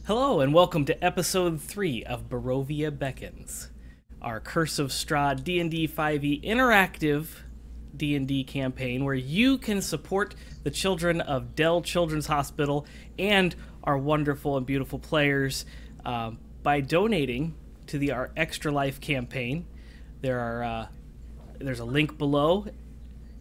Hello and welcome to episode 3 of Barovia Beckons, our Curse of Strahd D&D 5e interactive D&D campaign where you can support the children of Dell Children's Hospital and our wonderful and beautiful players by donating to our Extra Life campaign. There's a link below,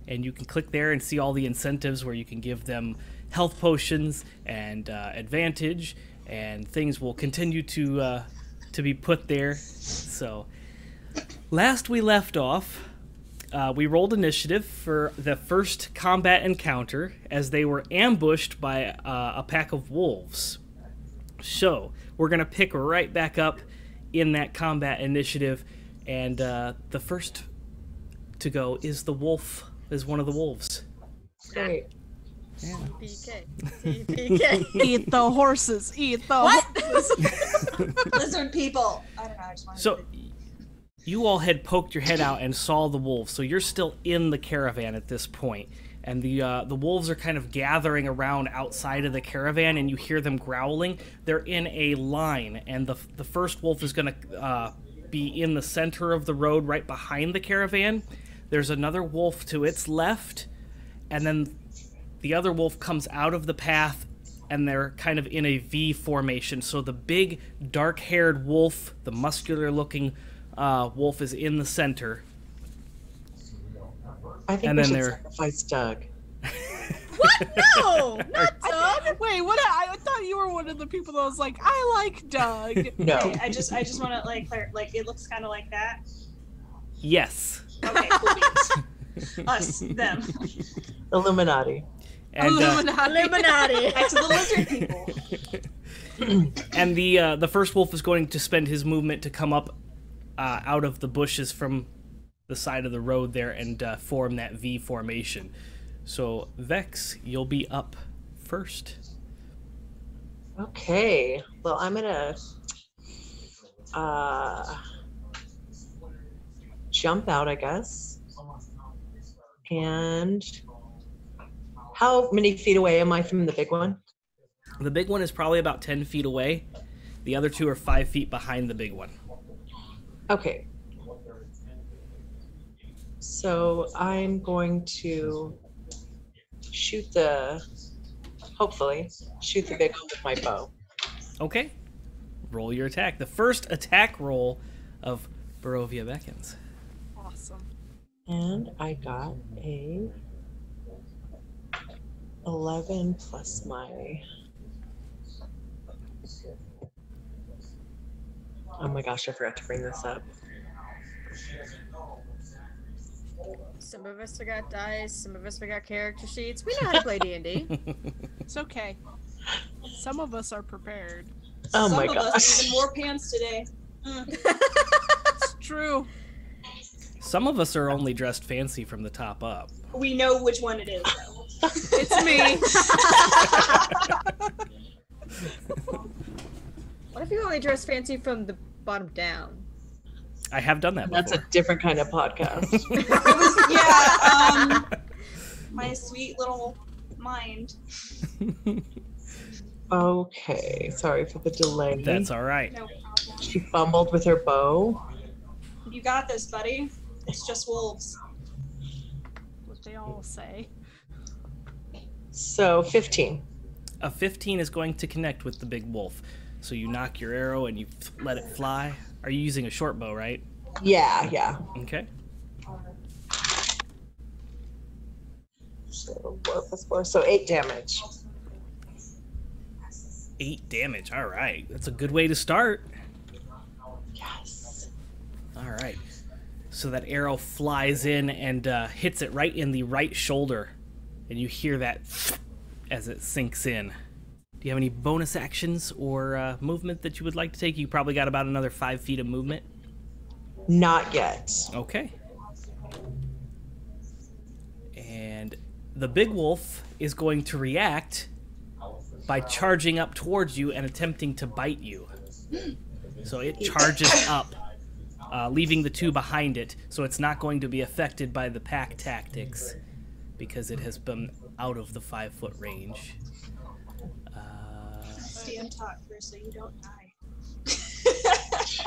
and you can click there and see all the incentives where you can give them health potions and advantage, and things will continue to be put there. So, last we left off, we rolled initiative for the first combat encounter as they were ambushed by a pack of wolves. So, we're going to pick right back up in that combat initiative, and the first to go is one of the wolves. Great. Yeah. TPK. Eat the horses. Eat the horses. Lizard people. I don't know. I just wanted So, to... you all had poked your head out and saw the wolves, so you're still in the caravan at this point. And the wolves are kind of gathering around outside of the caravan, and you hear them growling. They're in a line, and the first wolf is going to be in the center of the road right behind the caravan. There's another wolf to its left, and then the other wolf comes out of the path, and they're kind of in a V formation. So the big, dark-haired wolf, the muscular-looking wolf, is in the center. I think And we then should they're- sacrifice Doug. What? No! Not Doug! Wait, what? I thought you were one of the people that was like, I like Doug. No. Okay, I just want to like it looks kind of like that. Yes. Okay, cool beans. Us, them. Illuminati. And, Illuminati. Back to the lizard people. and the first wolf is going to spend his movement to come up out of the bushes from the side of the road there and form that V formation. So, Vex, you'll be up first. Okay. Well, I'm gonna jump out, I guess. And how many feet away am I from the big one? The big one is probably about 10 feet away. The other two are 5 feet behind the big one. Okay. So I'm going to hopefully shoot the big one with my bow. Okay. Roll your attack. The first attack roll of Barovia Beckons. Awesome. And I got a 11 plus my... Oh my gosh, I forgot to bring this up. Some of us forgot dice. Some of us forgot character sheets. We know how to play D&D. It's okay. Some of us are prepared. Oh Some my of gosh. us even wore pants today. It's true. Some of us are only dressed fancy from the top up. We know which one it is, though. It's me. What if you only dress fancy from the bottom down? I have done that before. That's a different kind of podcast. It was, yeah, my sweet little mind. Okay, sorry for the delay. That's all right. No problem. She fumbled with her bow. You got this, buddy. It's just wolves. What they all say. So 15. A 15 is going to connect with the big wolf. So you knock your arrow and you let it fly. Are you using a short bow, right? Yeah. Okay. So 4 plus 4, so 8 damage. 8 damage. All right. That's a good way to start. Yes. All right. So that arrow flies in and hits it right in the right shoulder. And you hear that as it sinks in. Do you have any bonus actions or movement that you would like to take? You probably got about another 5 feet of movement. Not yet. Okay. And the big wolf is going to react by charging up towards you and attempting to bite you. So it charges up, leaving the two behind it, so it's not going to be affected by the pack tactics because it has been out of the 5-foot range. DM talk first so you don't die. It's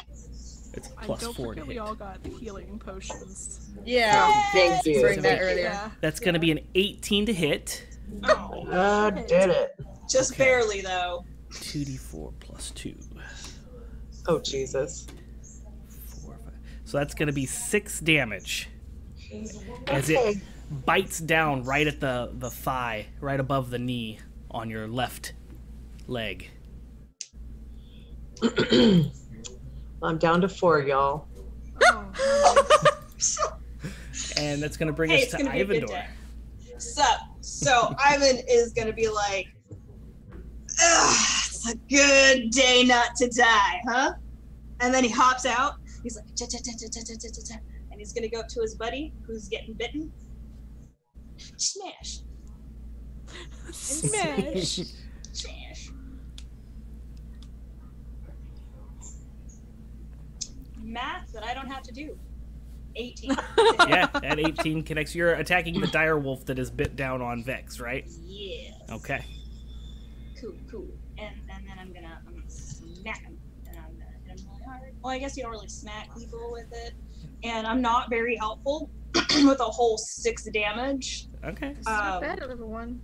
I plus don't 4 to forget we hit. all got healing potions. Yeah. Thank you. Bring that earlier. Yeah. That's going to be an 18 to hit. Oh, Did it. just Okay. barely though. 2d4 plus 2. Oh, Jesus. 4, 5. So that's going to be 6 damage. As it Okay. bites down right at the thigh, right above the knee on your left leg. I'm down to 4, y'all. Oh, And that's going to bring Hey, us it's to gonna be a good Eyvin. day. So Eyvin is gonna be like, ugh, it's a good day not to die, huh? And then he hops out. He's like, cha, cha, cha, cha, cha, cha, cha, cha, and he's gonna go up to his buddy who's getting bitten. Smash. smash. Smash. Math that I don't have to do. 18. Yeah, at 18 connects. You're attacking the dire wolf that is bit down on Vex, right? Yes. Okay. Cool. And then I'm gonna smack him. And I'm gonna hit him really hard. Well, I guess you don't really smack people with it. And I'm not very helpful with a whole 6 damage. Okay. It's not bad at level 1.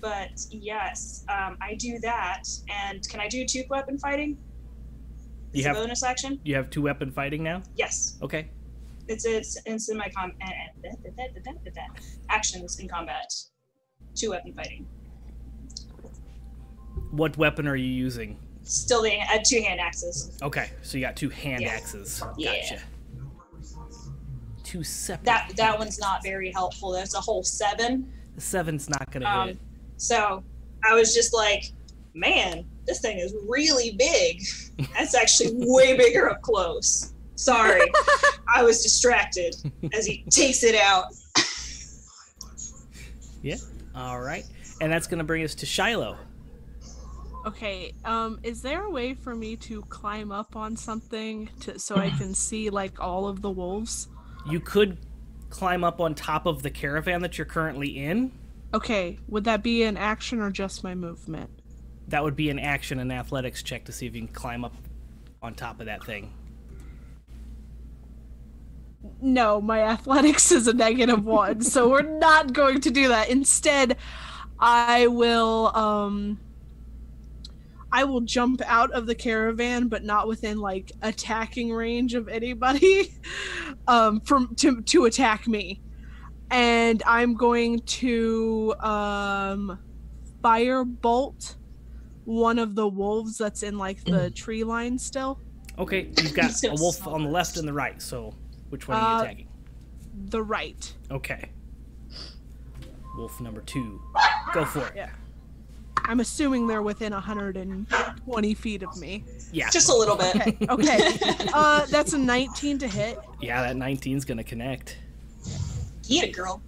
But yes, I do that. And can I do 2 weapon fighting? You It's a have bonus action? you have 2 weapon fighting now? Yes. Okay. It's in my actions in combat. 2 weapon fighting. What weapon are you using? Still the 2 hand axes. Okay, so you got 2 hand Yeah. axes. Yeah. Gotcha. 2 separate. That one's not very helpful. That's a whole 7. The 7's not gonna hit. So I was just like, man, this thing is really big. That's actually way bigger up close. Sorry, I was distracted as he takes it out. Yeah. All right, and that's gonna bring us to Shilo. Okay, is there a way for me to climb up on something so I can see, like, all of the wolves? You could climb up on top of the caravan that you're currently in. Okay, would that be an action or just my movement? That would be an action and athletics check to see if you can climb up on top of that thing. No, my athletics is a -1, so we're not going to do that. Instead, I will jump out of the caravan, but not within, like, attacking range of anybody to attack me. And I'm going to firebolt one of the wolves that's in, like, the tree line still. Okay, you've got a wolf on the left and the right, so which one are you attacking? The right. Okay. Wolf number 2. Go for it. Yeah. I'm assuming they're within 120 feet of me. Yeah. Just a little bit. Okay. That's a 19 to hit. Yeah, that 19's gonna connect. Get it, girl.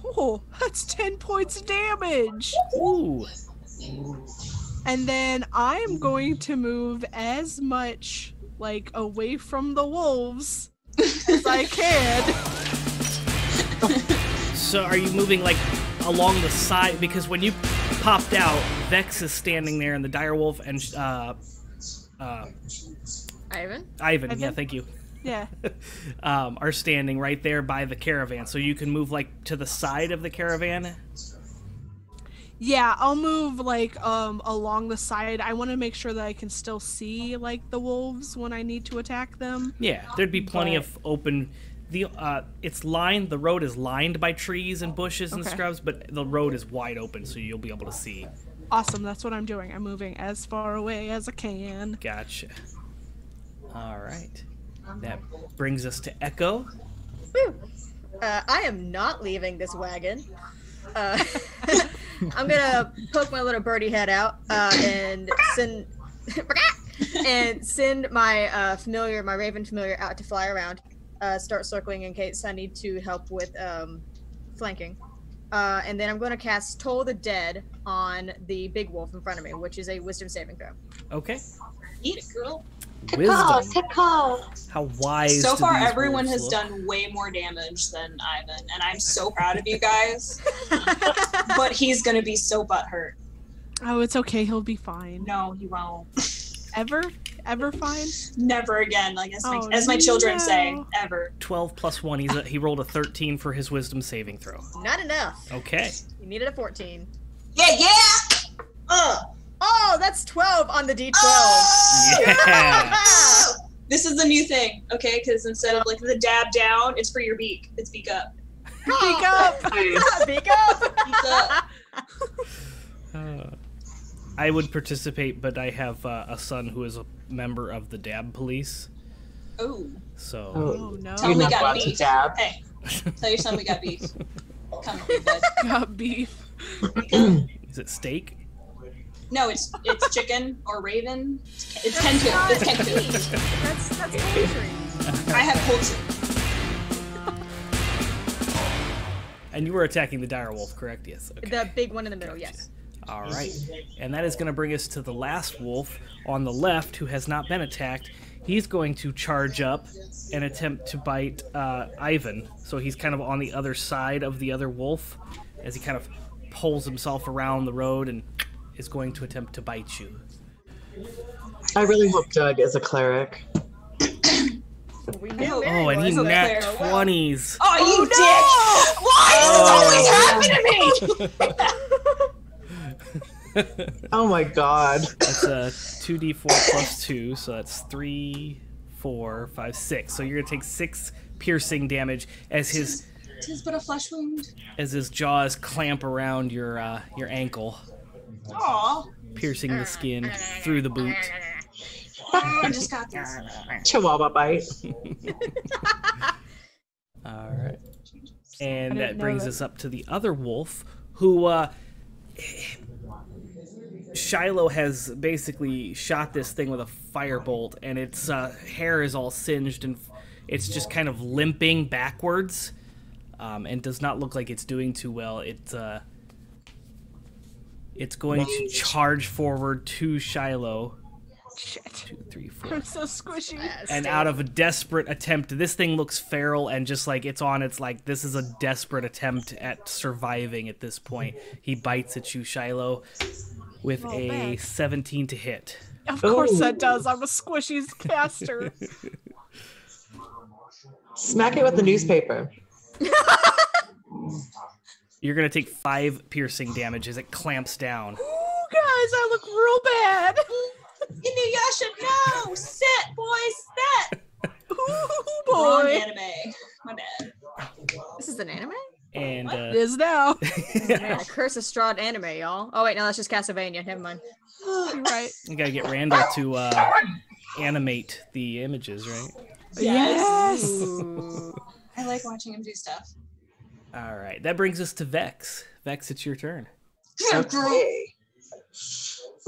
Oh, that's 10 points of damage. Ooh. And then I'm going to move as much, like, away from the wolves as I can. So are you moving, like, along the side? Because when you popped out, Vex is standing there, and the direwolf and Eyvin? Eyvin, yeah, thank you, Yeah. are standing right there by the caravan. So you can move, like, to the side of the caravan. Yeah, I'll move, like, along the side. I want to make sure that I can still see, like, the wolves when I need to attack them. Yeah, there'd be plenty But- of open. It's lined. The road is lined by trees and bushes and Okay. scrubs, but the road is wide open, so you'll be able to see. Awesome, that's what I'm doing. I'm moving as far away as I can. Gotcha. All right. That brings us to Echo. Woo! I am not leaving this wagon. I'm gonna poke my little birdie head out and send my my raven familiar out to fly around, start circling in case I need to help with flanking, and then I'm going to cast Toll the Dead on the big wolf in front of me, which is a Wisdom saving throw. Okay. Eat it, girl. Wisdom. Caw. How wise. So do far, these everyone wolves has look? done way more damage than Eyvin, and I'm so proud of you guys. But he's gonna be so butthurt. Oh, it's okay. He'll be fine. No, he won't. Ever fine? Never again. Like Oh, as my children say, no. ever. 12 plus 1. He rolled a 13 for his wisdom saving throw. Not enough. Okay. You needed a 14. Yeah. Oh, that's 12 on the D12. Yeah. This is the new thing, okay? Because instead of like the dab down, it's for your beak. It's beak up. Speak up. Beak up. Beak up. I would participate, but I have a son who is a member of the DAB police. Oh. So. Oh no. Tell him You're we not got allowed to beef. dab. Hey, tell your son we got beef. Come with me, bud. Got beef. Is it steak? No, it's chicken or raven. It's Kenku. It's Kenku. That's poultry. I have poultry. And you were attacking the dire wolf, correct? Yes. Okay. The big one in the middle, yes. All right. And that is going to bring us to the last wolf on the left who has not been attacked. He's going to charge up and attempt to bite Eyvin. So he's kind of on the other side of the other wolf as he kind of pulls himself around the road and is going to attempt to bite you. I really hope Doug is a cleric. We Oh, knew Oh, and he was a nat player. 20s. Oh, you dick! Why does this always happen to me? Oh my god. That's a 2d4 plus 2, so that's 3, 4, 5, 6. So you're going to take 6 piercing damage as his Tis but a flesh wound. jaws clamp around your ankle, Aw. piercing the skin through the boot. I just got this. Chihuahua bite. All right. And I that didn't know brings that. us up to the other wolf, who Shilo has basically shot this thing with a firebolt, and its hair is all singed, and it's just kind of limping backwards, and does not look like it's doing too well. It's going to charge forward to Shilo. Shit. 2, 3, 4. I'm so squishy. And out of a desperate attempt, this thing looks feral and just like it's on its like, this is a desperate attempt at surviving at this point. He bites at you, Shilo, with Roll a back. 17 to hit. Of course Ooh. that does. I'm a squishy caster. Smack it with the newspaper. You're going to take 5 piercing damage as it clamps down. Ooh, guys, I look real bad. Inuyasha, no! Sit, boys, sit! Ooh, Wrong boy. anime. My bad. This is an anime? And It is now. Man, a Curse of Strahd anime, y'all. Oh wait, no, that's just Castlevania. Never mind. You're right. you got to get Randall to animate the images, right? Yes. Ooh. I like watching him do stuff. All right. That brings us to Vex. Vex, it's your turn. Okay.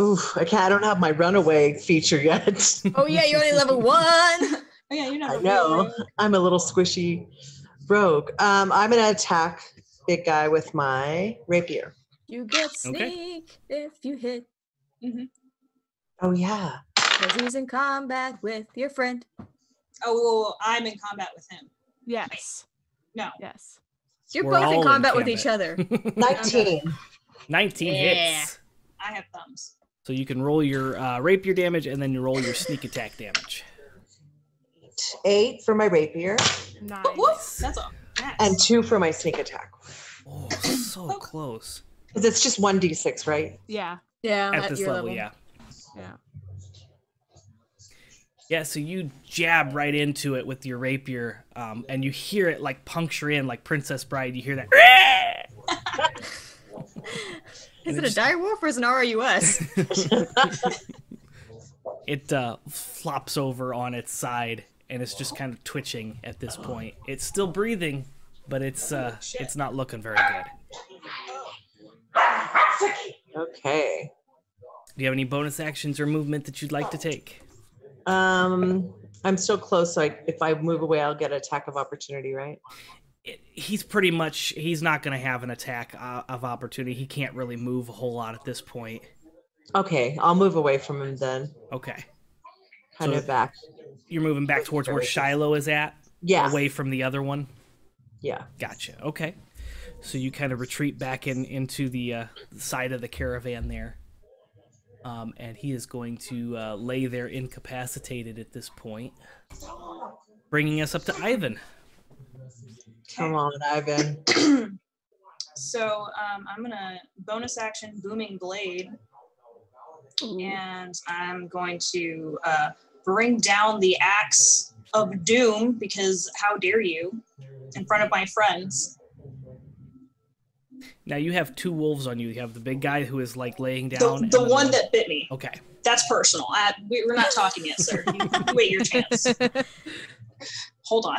Oof, okay, I don't have my runaway feature yet. Oh yeah, you're only level 1. Oh yeah, you're not. I know. I'm a little squishy rogue. I'm gonna attack big guy with my rapier. You get Okay. sneak if you hit. Oh yeah. Cause he's in combat with your friend. Oh, well, I'm in combat with him. Yes. No. Yes. You're We're both all in in combat with each combat. other. 19. 19 Yeah. hits. I have thumbs. So you can roll your rapier damage and then you roll your sneak attack damage. 8 for my rapier Nice. Whoop, that's all. Nice. and 2 for my sneak attack. Oh, so close. Because it's just 1d6, right? Yeah. Yeah, At this your level, yeah. Yeah. Yeah, so you jab right into it with your rapier, and you hear it like puncture in like Princess Bride. You hear that. Is it a dire wolf or is it an RUS? It flops over on its side, and it's just kind of twitching at this point. It's still breathing, but it's not looking very good. Okay. Do you have any bonus actions or movement that you'd like to take? I'm still close, so if I move away, I'll get attack of opportunity, right? He's not going to have an attack of opportunity. He can't really move a whole lot at this point. Okay, I'll move away from him then. Okay. kind of back. You're moving back towards where Shilo is at? Yeah. Away from the other one? Yeah. Gotcha. Okay. So you kind of retreat back into the side of the caravan there. And he is going to lay there incapacitated at this point. Bringing us up to Eyvin. Come on, Eyvin. So I'm gonna bonus action Booming Blade, and I'm going to bring down the axe of doom, because how dare you, in front of my friends. Now you have two wolves on you. You have the big guy who is like laying down. The one that bit me. Okay. That's personal. We're not talking yet, sir. You wait your chance. Hold on.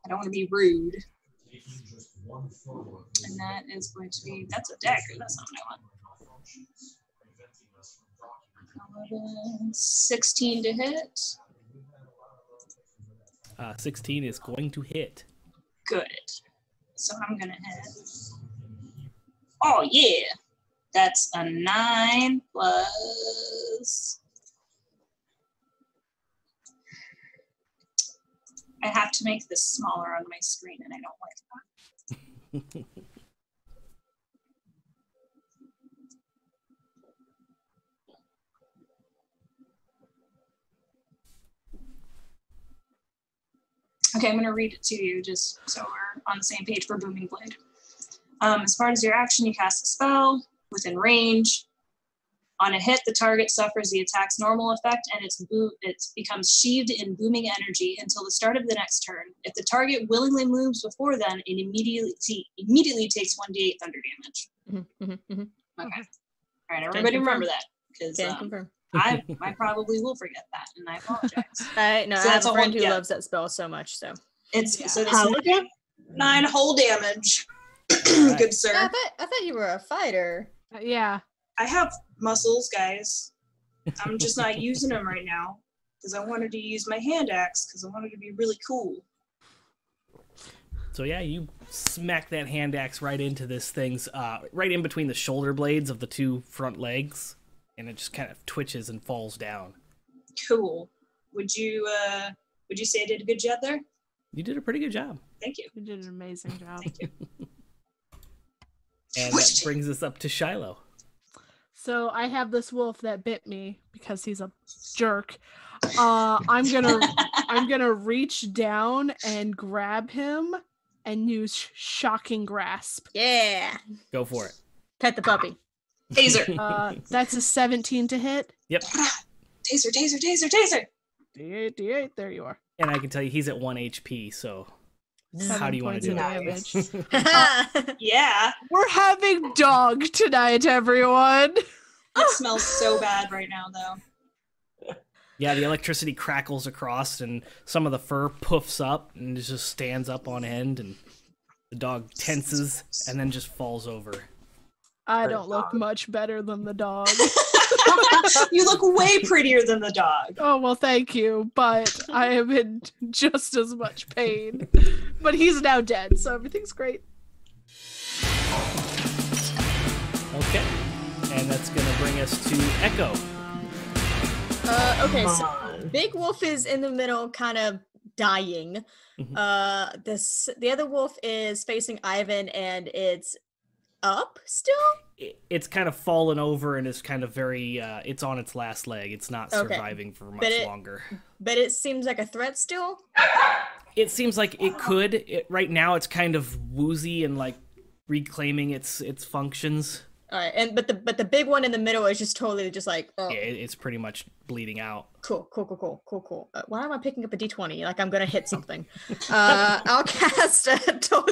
I don't want to be rude. And that is going to be, that's a dagger. That's not what I want. 16 to hit. 16 is going to hit. Good. So I'm going to hit. Oh, yeah. That's a 9 plus... I have to make this smaller on my screen, and I don't like that. Okay, I'm going to read it to you just so we're on the same page for Booming Blade. As part of your action, you cast a spell within range. On a hit, the target suffers the attack's normal effect, and it becomes sheathed in booming energy until the start of the next turn. If the target willingly moves before then, it immediately takes 1d8 thunder damage. Okay. All right, everybody remember that, because I probably will forget that, and I apologize. No, so I have a friend who loves that spell so much. So so that's 9 whole damage. Good sir. Yeah, I thought you were a fighter. Yeah. I have muscles, guys. I'm just not using them right now because I wanted to use my hand axe because I wanted to be really cool. So yeah, you smack that hand axe right into this thing's, right in between the shoulder blades of the two front legs, and it just kind of twitches and falls down. Cool. Would you say I did a good job there? You did a pretty good job. Thank you. You did an amazing job. Thank you. And that brings us up to Shilo. So I have this wolf that bit me because he's a jerk. I'm gonna reach down and grab him and use shocking grasp. Yeah. Go for it. Pet the puppy. Taser. That's a 17 to hit. Yep. Taser, taser, taser, taser. D8. There you are. And I can tell you he's at 1 HP, so how do you want to do damage? Yeah. We're having dog tonight, everyone. It smells so bad right now, though. Yeah, the electricity crackles across, and some of the fur puffs up, and it just stands up on end, and the dog tenses, and then just falls over. I don't look much better than the dog. You look way prettier than the dog. Oh, well, thank you, but I am in just as much pain. But he's now dead, so everything's great. Okay. And that's going to bring us to Echo. Okay, so Big Wolf is in the middle, kind of dying. Mm-hmm. The other wolf is facing Eyvin, and it's up still? It's kind of fallen over and is kind of very, it's on its last leg. It's not surviving for much longer. But it seems like a threat still? It seems like it could. Right now it's kind of woozy and like reclaiming its functions. All right, but the big one in the middle is just totally just like... Oh. Yeah, it's pretty much bleeding out. Cool. Why am I picking up a d20? Like I'm gonna hit something. I'll cast Toll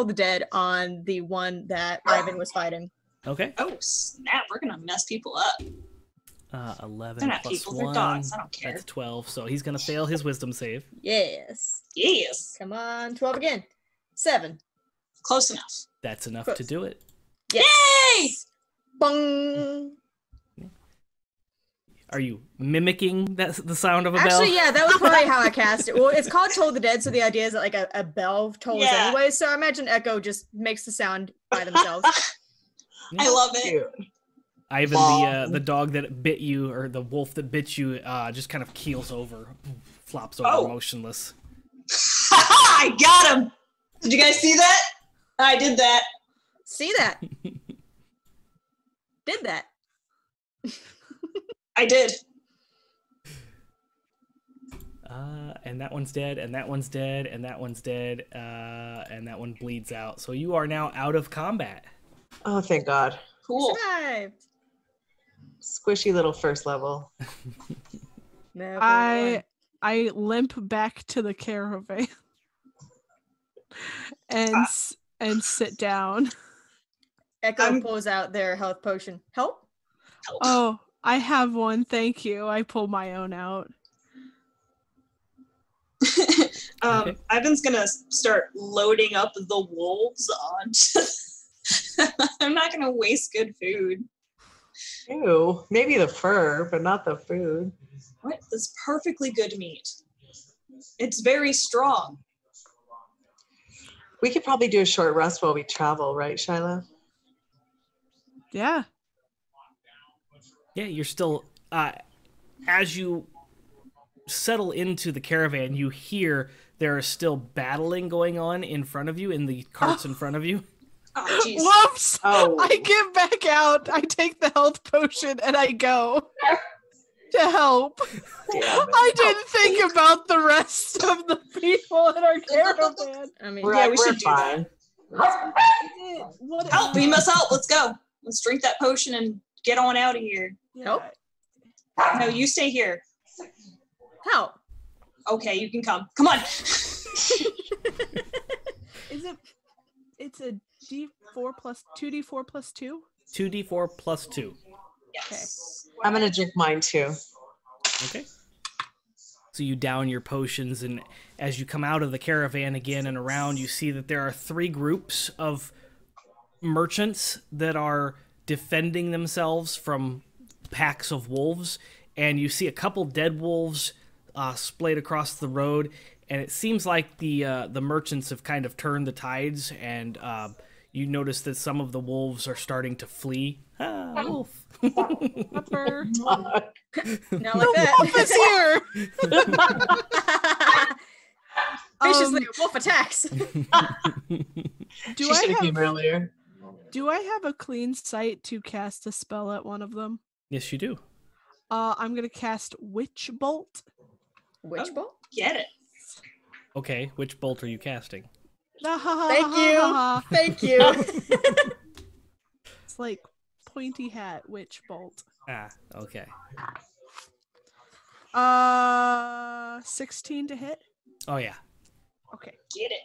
the Dead on the one that Eyvin was fighting. Okay. Oh snap! We're gonna mess people up. 11 they're not plus people, 1. they're dogs. I don't care. That's 12. So he's gonna fail his wisdom save. Yes. Come on, 12 again. 7. Close enough. That's enough Close. to do it. Yes. Yay! Bong. Are you mimicking the sound of a bell? Actually, yeah, that was probably how I cast it. Well, it's called Toll the Dead, so the idea is that like a bell tolls anyway. So I imagine Echo just makes the sound by themselves. I love it. Eyvin, the dog that bit you, or the wolf that bit you, just kind of keels over, flops over motionless. I got him! Did you guys see that? I did that. See that? Did that? I did. And that one's dead, and that one's dead, and that one's dead, and that one bleeds out. So you are now out of combat. Oh, thank God. Cool. Survived. Squishy little first level. No, I limp back to the caravan and sit down. Echo pulls out their health potion. Help? Oh, I have one. Thank you. I pulled my own out. Okay. Eyvin's gonna start loading up the wolves on. I'm not gonna waste good food. Ew. Maybe the fur, but not the food. What? That's perfectly good meat. It's very strong. We could probably do a short rest while we travel, right, Shilo? Yeah. Yeah, you're still, as you settle into the caravan, you hear there is still battling going on in front of you, in the carts in front of you. Oh, jeez. Whoops! Oh. I get back out. I take the health potion and I go to help. Damn it. I didn't think about the rest of the people in our caravan. I mean, We're, Yeah, we we're should do fine. Help! We must help. Let's go. Let's drink that potion and get on out of here. Help? No, you stay here. help. Okay, you can come. Come on. It's a D4 plus 2D4 plus 2? 2d4 plus 2. Yes. I'm going to drink mine too. Okay. So you down your potions, and as you come out of the caravan again and around, you see that there are 3 groups of merchants that are defending themselves from packs of wolves, and you see a couple dead wolves splayed across the road, and it seems like the merchants have kind of turned the tides, and you notice that some of the wolves are starting to flee. Ah, wolf. Pepper. Not like Wolf is that. here. Viciously, wolf attacks. She Do should have I came have earlier. a clean sight to cast a spell at one of them? Yes, you do. I'm gonna cast Witch Bolt. Which bolt? Get it. Okay, which bolt are you casting? Thank you. Thank you. It's like pointy hat Witch Bolt. Ah, okay. 16 to hit. Oh, yeah. Okay. Get it.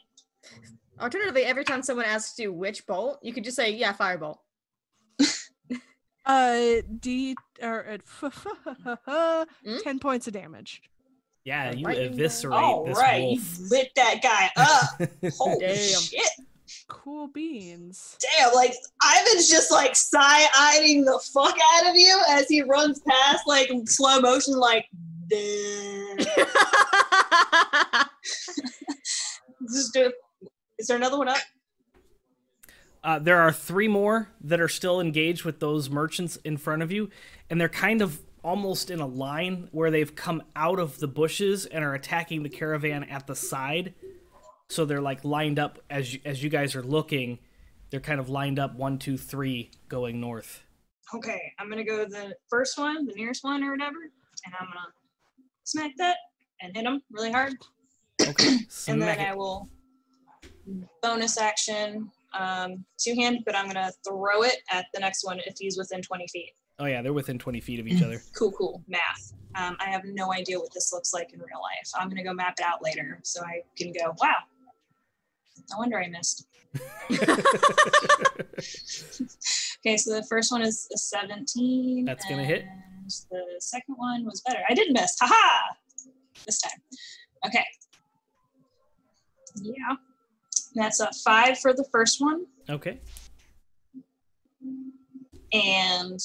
Alternatively, every time someone asks you which bolt, you could just say, yeah, firebolt. D or 10 points of damage. Yeah, you Right. eviscerate All this right, wolf. you lit that guy up. Holy Damn. shit. Cool beans. Damn, like, Eyvin's just, like, side-eyeing the fuck out of you as he runs past, like, in slow motion, like, damn. Just do it. Is there another one up? There are 3 more that are still engaged with those merchants in front of you, and they're kind of almost in a line where they've come out of the bushes and are attacking the caravan at the side. So they're like lined up as you guys are looking. They're kind of lined up 1, 2, 3 going north. Okay, I'm gonna go the first one, the nearest one or whatever, and I'm gonna smack that and hit him really hard. Okay. And then Smack I it. will bonus action, 2-hand, but I'm gonna throw it at the next one if he's within 20 feet. Oh yeah, they're within 20 feet of each other. Cool. Math. I have no idea what this looks like in real life. I'm gonna go map it out later so I can go, wow. No wonder I missed. Okay, so the first one is a 17. That's gonna hit. And the second one was better. I did miss. Haha! This time. Okay. Yeah. That's a 5 for the first one. Okay. And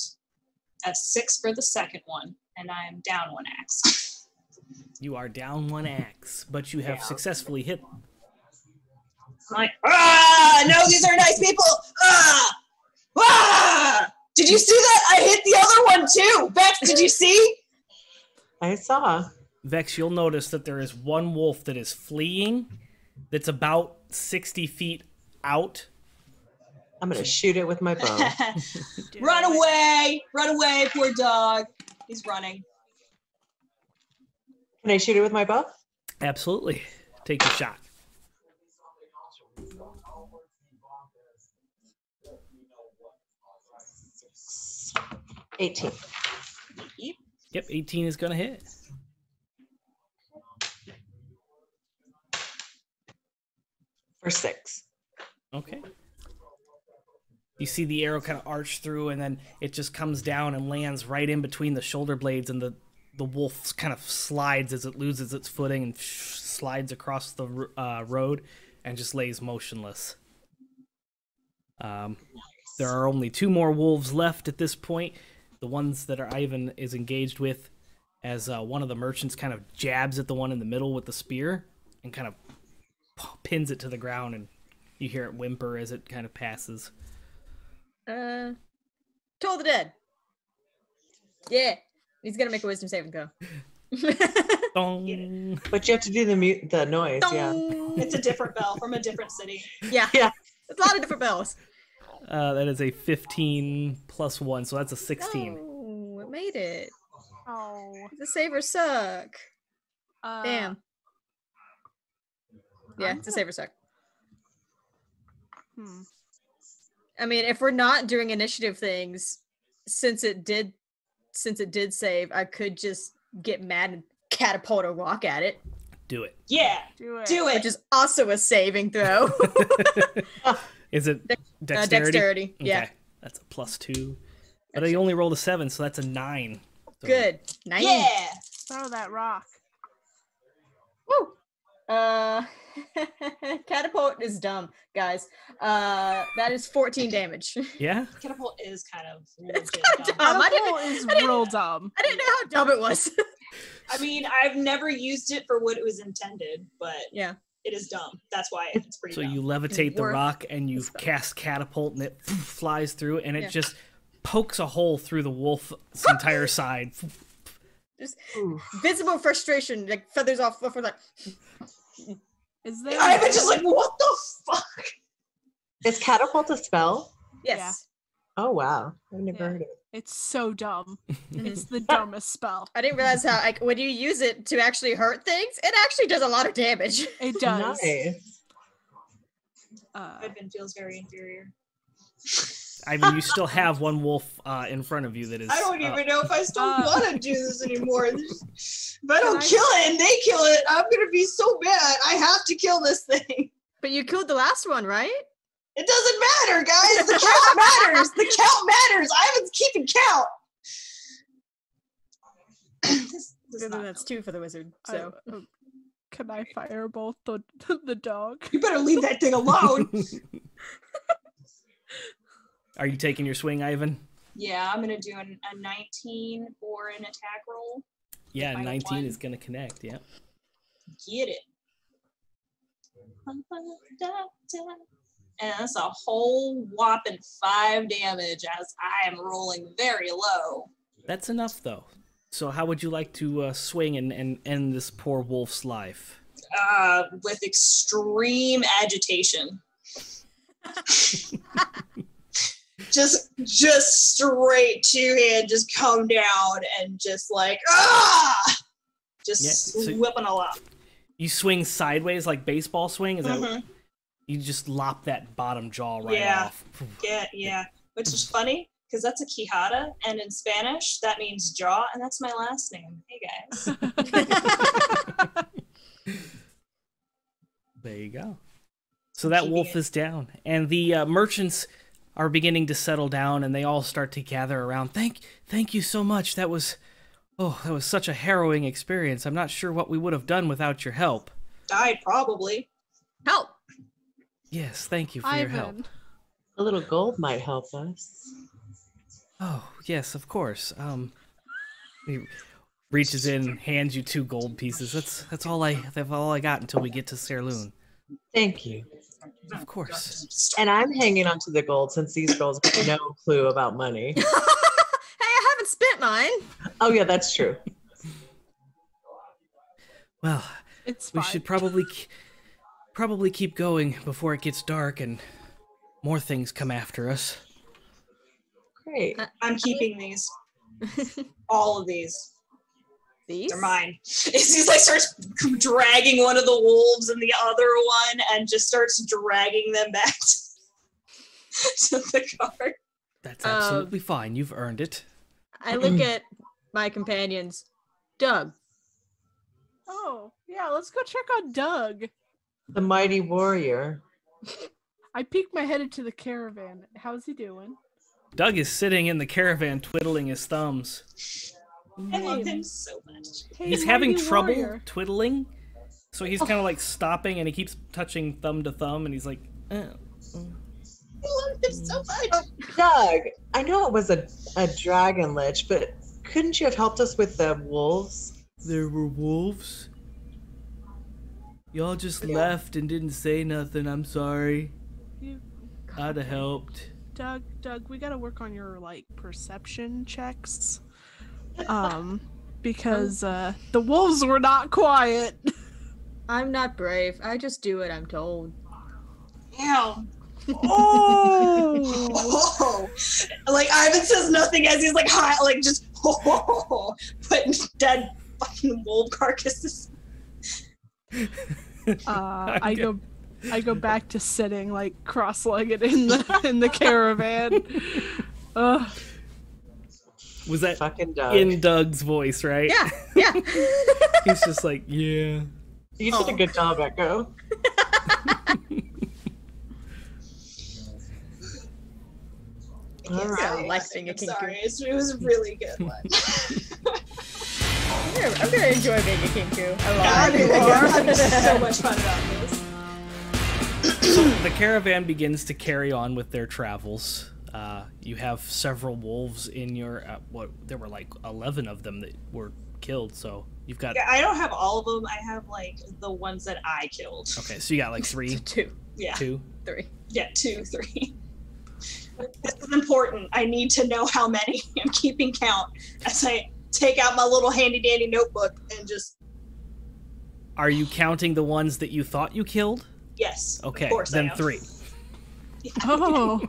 a 6 for the second one. And I'm down 1 axe. You are down 1 axe, but you have successfully hit. I'm like, ah! No, these are nice people! Ah! Ah! Did you see that? I hit the other one too. Vex, did you see? I saw. Vex, you'll notice that there is one wolf that is fleeing that's about 60 feet out. I'm going to shoot it with my bow. Run away! Run away, poor dog. He's running. Can I shoot it with my bow? Absolutely. Take the shot. $18. Yep, 18 is going to hit. For 6. Okay. You see the arrow kind of arch through, and then it just comes down and lands right in between the shoulder blades, and the wolf kind of slides as it loses its footing and slides across the road and just lays motionless. There are only 2 more wolves left at this point. The ones that are Eyvin is engaged with, as one of the merchants kind of jabs at the one in the middle with the spear and kind of pins it to the ground, and you hear it whimper as it kind of passes. Toll the dead. Yeah, he's gonna make a wisdom saving throw. Dong. But you have to do the noise, yeah. It's a different bell from a different city. Yeah, Yeah. it's a lot of different bells. That is a 15 plus 1, so that's a 16. Oh, it made it. Oh. The savers suck. Damn. Yeah, it's a saver suck. I mean, if we're not doing initiative things, since it did save, I could just get mad and catapult a rock at it. Do it. Yeah, Do it. do it. Which is also a saving throw. Is it dexterity? Dexterity, yeah. Okay. That's a +2. But I only rolled a 7, so that's a 9. So Good. Nice. Yeah. Throw that rock. Woo. Catapult is dumb, guys. That is 14 damage. Yeah? Catapult is kind of. It's legit kind of dumb. dumb. Catapult is real dumb. I didn't know how dumb it was. I mean, I've never used it for what it was intended, but Yeah. it is dumb. That's why it's pretty So dumb. you levitate the Worth rock and you the spell. cast catapult and it flies through and it Yeah. just pokes a hole through the wolf's entire side. Just Ooh. visible frustration, like feathers off. Like, Is there? I'm just like, what the fuck? Is catapult a spell? yes. Oh, wow. I've never Yeah. heard of it. It's so dumb. It's the dumbest spell. I didn't realize how, like, when you use it to actually hurt things, it actually does a lot of damage. It does. Nice. Eyvin feels very inferior. I mean, you still have one wolf in front of you that is. I don't even know if I still Uh, want to do this anymore. If I don't I- kill it and they kill it, I'm gonna be so mad. I have to kill this thing. But you killed the last one, right? It doesn't matter, guys. The count matters. The count matters. Eyvin's keeping count. This is Then not- that's 2 for the wizard. So Can I firebolt the dog? You better leave that thing alone. Are you taking your swing, Eyvin? Yeah, I'm gonna do a 19 for an attack roll. Yeah, Final 19 one. is going to connect, yeah. Get it. And that's a whole whopping 5 damage as I am rolling very low. That's enough, though. So how would you like to swing and end this poor wolf's life? With extreme agitation. just straight 2-hand, just come down and just like just Yeah, so- whipping a lot. You swing sideways like baseball swing? Is that Mhm. you just lop that bottom jaw right Yeah. off? Yeah. Which is funny because that's a Quijada, and in Spanish that means jaw, and that's my last name. Hey guys. There you go. So that Keeping wolf it. is down, and the merchants are beginning to settle down, and they all start to gather around. Thank you so much. That was such a harrowing experience. I'm not sure what we would have done without your help. Died probably. help. Yes, thank you for your help. Eyvin. A little gold might help us. Oh, yes, of course. He reaches in, hands you 2 gold pieces. That's all I got until we get to Serloon. Thank you. Of course. And I'm hanging on to the gold since these girls have no clue about money. Hey, I haven't spent mine. Oh yeah, that's true. Well, It's we fine. should probably keep going before it gets dark and more things come after us. Great. I'm keeping these. All of these. These? They're mine. He's like starts dragging one of the wolves and the other one and just starts dragging them back to the cart. That's absolutely fine. You've earned it. I look at my companions. Doug. Oh, yeah, let's go check on Doug. The mighty warrior. I peek my head into the caravan. How's he doing? Doug is sitting in the caravan twiddling his thumbs. I love him so much. Hey, He's having mighty trouble warrior. twiddling, so he's kind of like stopping and he keeps touching thumb to thumb and he's like, I love him so much. Doug, I know it was a dragon lich, but couldn't you have helped us with the wolves? There were wolves? Y'all just left and didn't say nothing. I'm sorry. You- I'd have helped. Doug, we gotta work on your like perception checks. Because the wolves were not quiet. I'm not brave. I just do what I'm told. Ew. Oh, Like Eyvin says nothing as he's like high, like just putting dead fucking wolf carcasses. I go back to sitting like cross-legged in the caravan. Was that Fucking Doug. in Doug's voice, right? Yeah. He's just like, yeah. You did a good job, Echo. All Can't right. say like nothing, being a I'm kinku. sorry. It was a really good one. I'm gonna enjoy being a kinku. I God, love I'm it. having so much fun about this. The caravan begins to carry on with their travels. You have several wolves in your, there were like 11 of them that were killed, so you've got, Yeah, I don't have all of them. I have like the ones that I killed. okay, so you got like three, Two, Yeah, two. three. yeah, 2, 3. This is important. I need to know how many. I'm keeping count as I take out my little handy dandy notebook and just Are you counting the ones that you thought you killed? yes. Okay, of course then I am. 3. oh,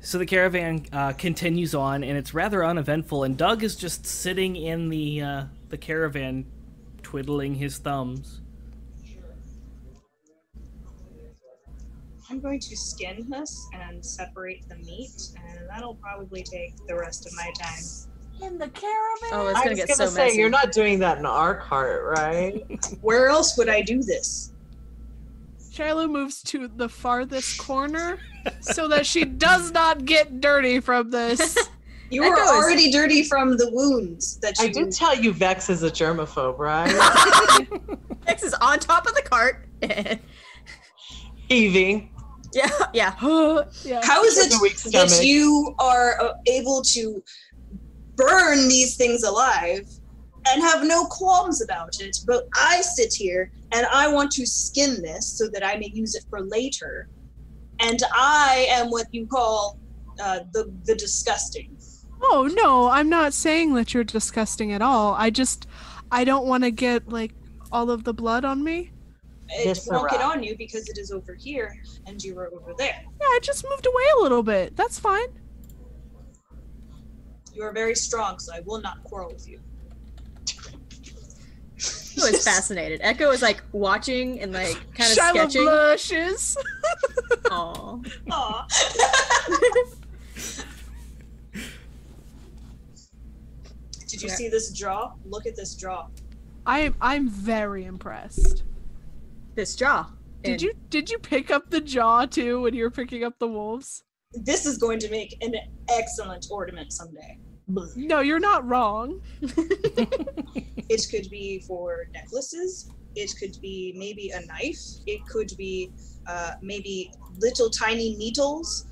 So the caravan continues on, and it's rather uneventful. And Doug is just sitting in the caravan, twiddling his thumbs. I'm going to skin this and separate the meat, and that'll probably take the rest of my time. in the caravan. Oh, it's I gonna was get gonna so say, messy. you're not doing that in our cart, right? Where else would I do this? Shilo moves to the farthest corner so that she does not get dirty from this. You That were goes- already dirty from the wounds that you. I did tell you Vex is a germaphobe, right? X is on top of the cart. Evie. yeah. yeah. How is With a weak it that stomach. you are able to burn these things alive and have no qualms about it, but I sit here and I want to skin this so that I may use it for later, and I am what you call the disgusting. Oh no, I'm not saying that you're disgusting at all. I don't want to get like all of the blood on me. It Yes, won't get Sarah. on you because it is over here and you are over there. Yeah, I just moved away a little bit. That's fine. You are very strong, so I will not quarrel with you. Echo is fascinated. Echo is like watching and like kind of Shilo sketching. blushes. Aw. Aw. Did you see this jaw? Look at this jaw. I'm very impressed. This jaw. Did you pick up the jaw too when you were picking up the wolves? This is going to make an excellent ornament someday. No, you're not wrong. It could be for necklaces. It could be maybe a knife. It could be maybe little tiny needles.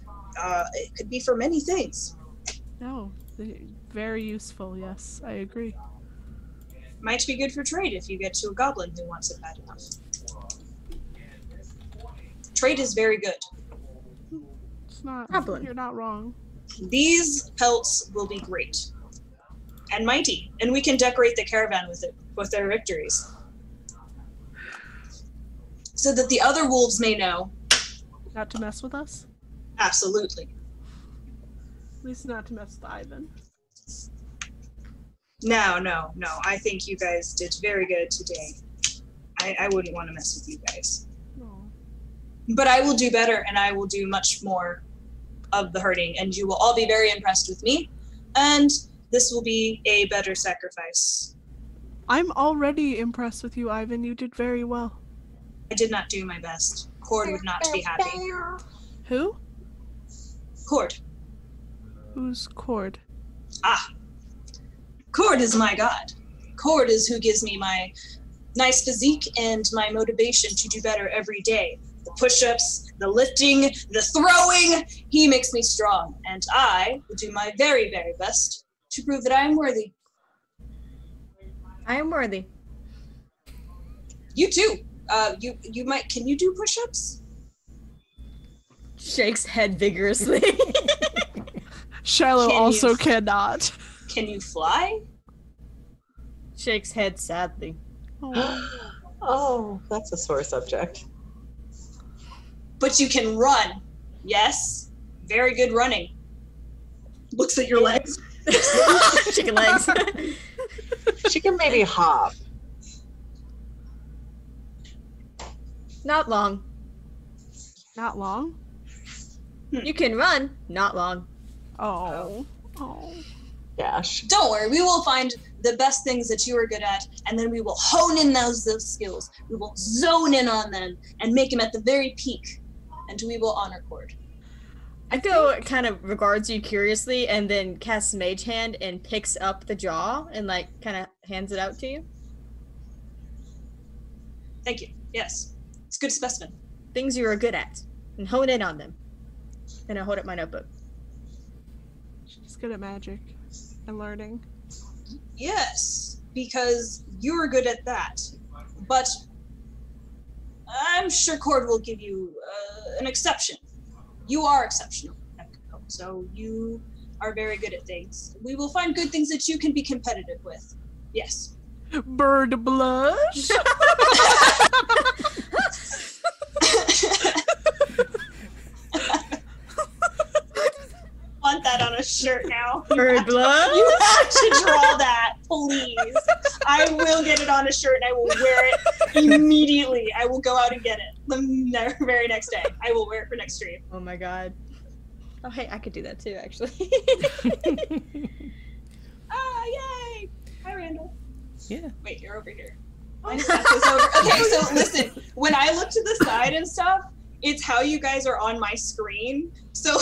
It could be for many things. No, very useful. Yes, I agree. Might be good for trade if you get to a goblin who wants it bad enough. trade is very good. It's not. Problem. You're not wrong. These pelts will be great and mighty, and we can decorate the caravan with it, with their victories, so that the other wolves may know. Not to mess with us. Absolutely. At least not to mess with Eyvin. No. I think you guys did very good today. I wouldn't want to mess with you guys. No. But I will do better, and I will do much more of the hurting, and you will all be very impressed with me, and this will be a better sacrifice. I'm already impressed with you, Eyvin. You did very well. I did not do my best. Cord would not be happy. Who? Cord. Who's Cord? Cord is my god. Cord is who gives me my nice physique and my motivation to do better every day. The push-ups, the lifting, the throwing, he makes me strong. And I will do my very, very best to prove that I am worthy. I am worthy. You too. You might, can you do push-ups? Shakes head vigorously. Shilo Can also you- cannot. Can you fly? Shakes head sadly. Oh, that's a sore subject. But you can run. Yes. Very good running. Looks at your legs. Chicken legs. She can maybe hop. Not long. Not long? You can run. Not long. Oh. Oh. Gosh. Don't worry, we will find the best things that you are good at, and then we will hone in those skills. We will zone in on them and make them at the very peak, and we will honor Cord. Echo kind of regards you curiously and then casts Mage Hand and picks up the jaw and like kind of hands it out to you. Thank you. Yes. It's a good specimen. Things you are good at and hone in on them. And I hold up my notebook. She's good at magic and learning. Yes, because you're good at that. But I'm sure Cord will give you an exception. You are exceptional, Echo, so you are very good at things. We will find good things that you can be competitive with. Yes. Bird blush? Want that on a shirt now. Bird blood? You have to draw that, please. I will get it on a shirt and I will wear it immediately. I will go out and get it the very next day. I will wear it for next stream. Oh my god. Oh hey, I could do that too actually. Yay! Hi, Randall. Yeah. Wait, you're over here. I set this over. Okay, so listen, when I look to the side and stuff, it's how you guys are on my screen. So,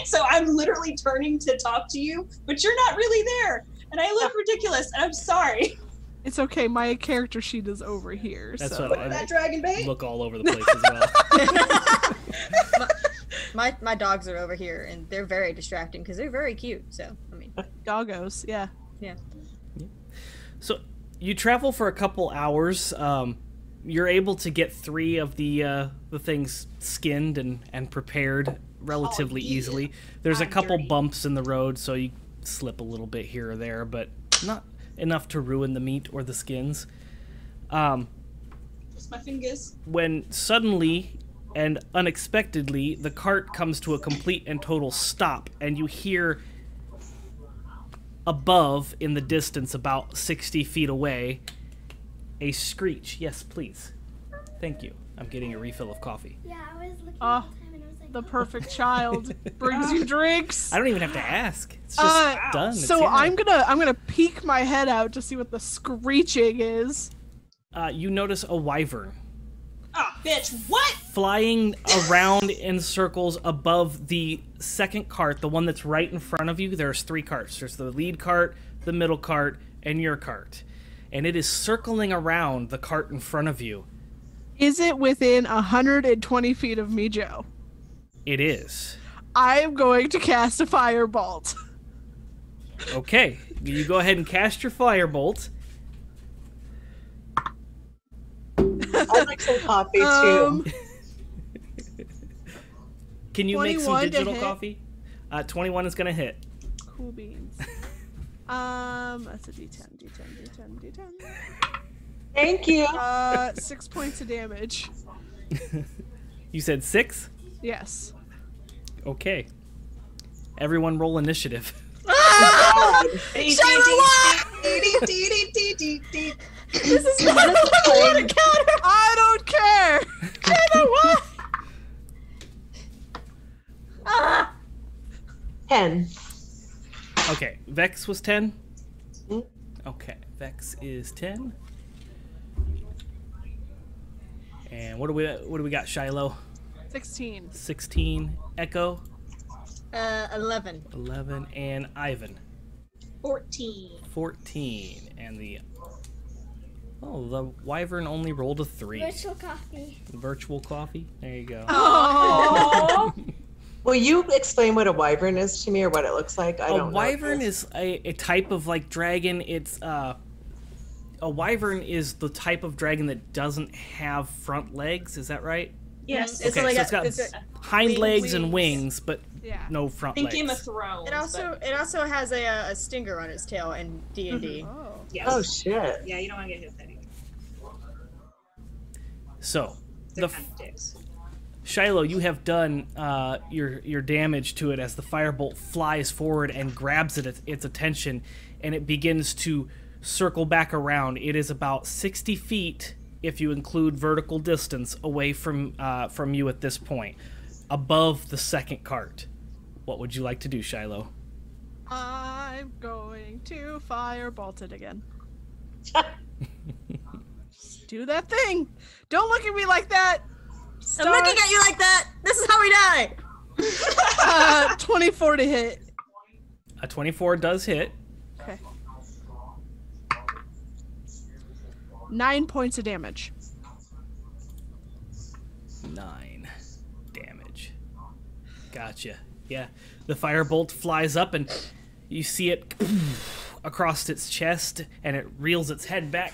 so I'm literally turning to talk to you, but you're not really there. And I look ridiculous, and I'm sorry. It's okay. My character sheet is over here. That's so. what I That dragon bait? look all over the place as well. my dogs are over here and they're very distracting because they're very cute. So I mean, Doggos, yeah. So you travel for a couple hours. You're able to get 3 of the things skinned and prepared relatively easily. There's a I'm couple dirty. bumps in the road, so you slip a little bit here or there, but not enough to ruin the meat or the skins. Just my fingers. When suddenly and unexpectedly the cart comes to a complete and total stop, and you hear above in the distance about 60 feet away a screech. Yes, please. Thank you. I'm getting a refill of coffee. Yeah, I was looking Oh, all the time and I was like, The perfect child brings you drinks. I don't even have to ask. It's just done. It's So here. I'm gonna peek my head out to see what the screeching is. You notice a wyvern Oh, bitch, what? flying around in circles above the second cart, the one that's right in front of you. There's 3 carts. There's the lead cart, the middle cart, and your cart. And it is circling around the cart in front of you. Is it within 120 feet of me, Joe? It is. I am going to cast a firebolt. Okay. You go ahead and cast your firebolt. I'd like some coffee too. Can you make some 21 to digital hit. coffee? 21 is gonna hit. Cool beans. That's a D10. Thank you. 6 points of damage. You said 6? Yes. Okay. Everyone roll initiative. Shilo, what? This is not what I want to counter. I don't care. Shilo, what? Ah. 10. Okay, Vex was 10? Mhm. Okay, Vex is 10. And what do we got, Shilo? 16. 16. Echo, 11. 11. And Eyvin, 14. 14. And the Wyvern only rolled a 3. Virtual coffee. Virtual coffee? There you go. Oh. Will you explain what a wyvern is to me or what it looks like? I don't know. A wyvern is a type of like dragon. It's a wyvern is the type of dragon that doesn't have front legs. Is that right? Yes. It's Okay, like so it's got it's a, hind legs and wings. wings, but Yeah. no front Think legs. Game of Thrones. it also has a stinger on its tail in D&D. Oh. Yes. Oh, shit. Yeah, you don't want to get hit with that either. So They're the kind of dicks. Shilo, you have done your damage to it as the firebolt flies forward and grabs its attention, and it begins to circle back around. It is about 60 feet, if you include vertical distance, away from you at this point, above the second cart. What would you like to do, Shilo? I'm going to firebolt it again. Just do that thing. Don't look at me like that. I'm looking at you like that. This is how we die. 24 to hit. A 24 does hit. Okay. 9 points of damage. 9 damage. Gotcha. Yeah. The firebolt flies up and you see it across its chest and it reels its head back.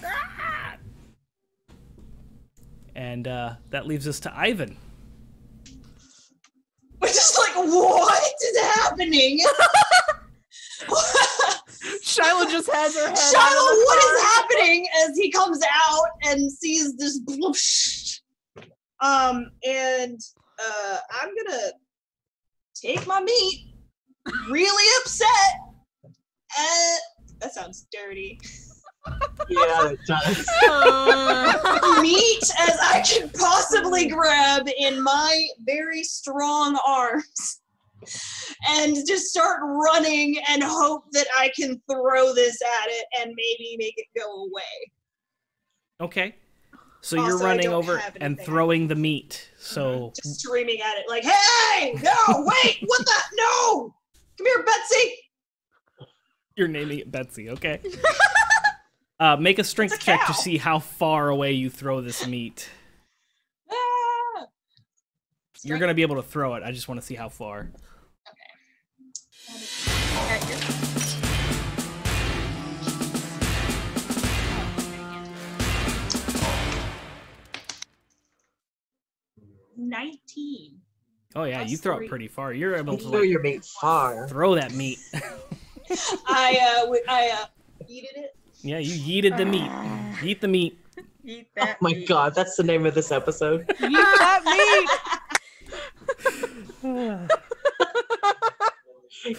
And that leaves us to Eyvin. We're just like, what is happening? Shiloh just has her head. Shilo, what is happening as he comes out and sees this bloosh. And I'm gonna take my meat, really upset. That sounds dirty. Yeah, it does. Meat as I can possibly grab in my very strong arms and just start running and hope that I can throw this at it and maybe make it go away. Okay. So Also, you're I running don't over have and anything throwing the meat. So Just screaming at it like, hey, no, wait, what the, no, come here, Betsy. you're naming it Betsy, okay? Make a strength It's a check cow. to see how far away you throw this meat. Ah. You're going to be able to throw it. I just want to see how far. At your- 19. Oh, yeah, you Plus throw 3. it pretty far. You're able You to throw like, your meat far. throw that meat. I yeeted it. Yeah, you yeeted the meat. Yeet the meat. Eat Oh that my meat. god, that's the name of this episode. Eat that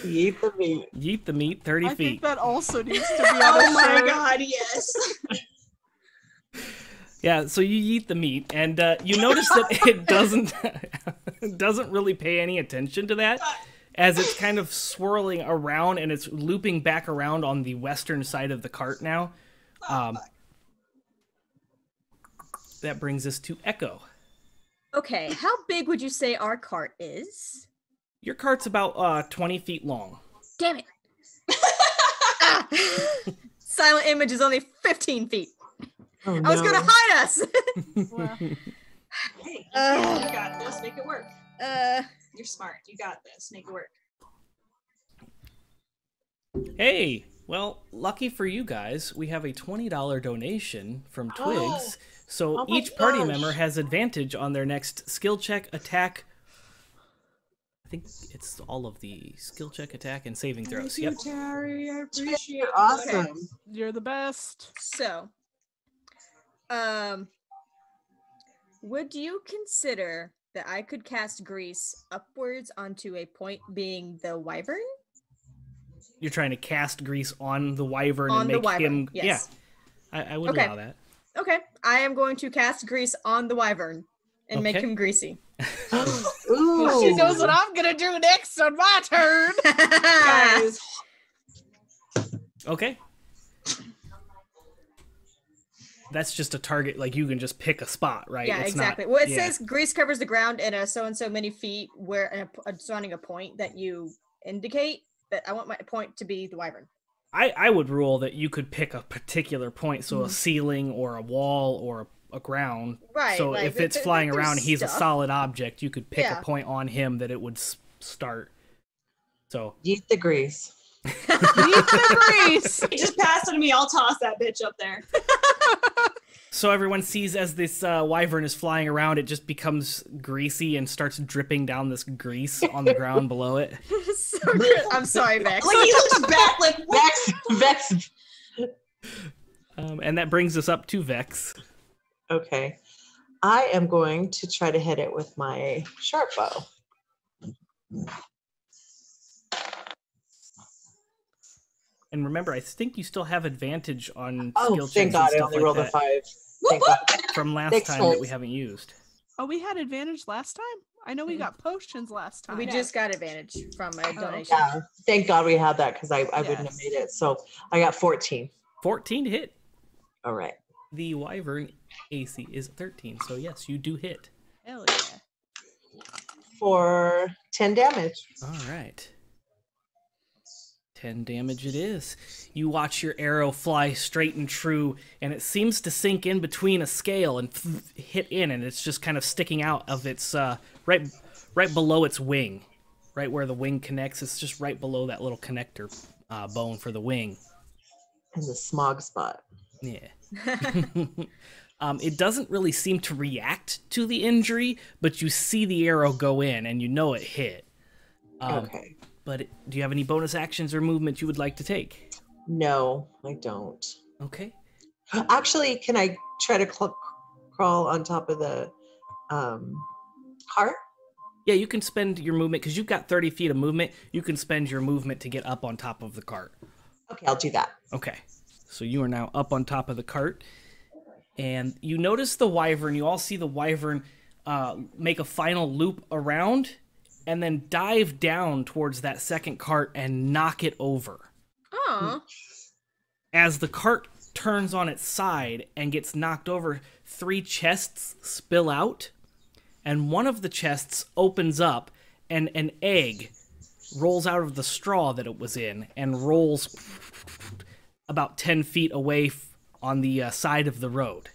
Eat the meat. Yeet the meat 30 meat. I feet. think that also needs to be on Oh a my shirt. god, yes. Yeah, so you eat the meat, and you notice that it doesn't really pay any attention to that, as it's kind of swirling around and it's looping back around on the western side of the cart now. That brings us to Echo. Okay, how big would you say our cart is? Your cart's about 20 feet long. Damn it. Ah! Silent Image is only 15 feet. Oh, I was no. gonna hide us. Well, Hey, you got this. Make it work. uh, You're smart. You got this. Make it work. Hey, well, lucky for you guys, we have a $20 donation from Twigs. So Oh my each party gosh. member has advantage on their next skill check, attack, think it's all of the skill check, attack, and saving throws. Thank you, Yep. Terry. I appreciate You're it. awesome. You're the best. So, would you consider that I could cast grease upwards onto a point being the Wyvern? You're trying to cast grease on the Wyvern On and the make Wyvern, him. yes. Yeah, I would Okay. allow that. Okay, I am going to cast grease on the Wyvern and make Okay. him greasy. Ooh. She knows what I'm gonna do next on my turn. Guys. Okay. That's just a target. Like you can just pick a spot, right? Yeah, It's exactly. Not, Well, it yeah. says grease covers the ground in a so and so many feet where surrounding a point that you indicate. But I want my point to be the Wyvern. I would rule that you could pick a particular point, so a Mm-hmm. ceiling or a wall or a ground. Right, So like, if it's there's flying around, he's a stuff. solid object. You could pick Yeah. a point on him that it would start. So Eat the grease. Eat the grease. Just pass it to me. I'll toss that bitch up there. So everyone sees as this wyvern is flying around, it just becomes greasy and starts dripping down this grease on the ground below it. So good. I'm sorry, Vex. Like he looks back, like what? Vex. And that brings us up to Vex. Okay. I am going to try to hit it with my sharp bow. And remember, I think you still have advantage on Oh, skill checks thank and God. I stuff only like rolled a that 5. Whoop, Thank whoop. God. from last Thanks, time that we folks. haven't used. Oh, we had advantage last time? I know we got potions last time. We just got advantage from a donation. Yeah. Thank God we had that because I wouldn't have Yes. made it. So I got 14. 14 to hit. All right. The wyvern AC is 13, so yes, you do hit. Hell yeah. For 10 damage. All right. 10 damage it is. You watch your arrow fly straight and true, and it seems to sink in between a scale and hit in, and it's just kind of sticking out of its right below its wing, right where the wing connects. It's just right below that little connector bone for the wing. In the smog spot. Yeah. It doesn't really seem to react to the injury, but you see the arrow go in, and you know it hit. Okay. But do you have any bonus actions or movement you would like to take? No, I don't. Okay. Actually, can I try to crawl on top of the cart? Yeah, you can spend your movement, because you've got 30 feet of movement. You can spend your movement to get up on top of the cart. Okay, I'll do that. Okay. So you are now up on top of the cart. And you notice the wyvern. You all see the wyvern make a final loop around and then dive down towards that second cart and knock it over. Aw. As the cart turns on its side and gets knocked over, 3 chests spill out, and one of the chests opens up, and an egg rolls out of the straw that it was in and rolls about 10 feet away on the side of the road.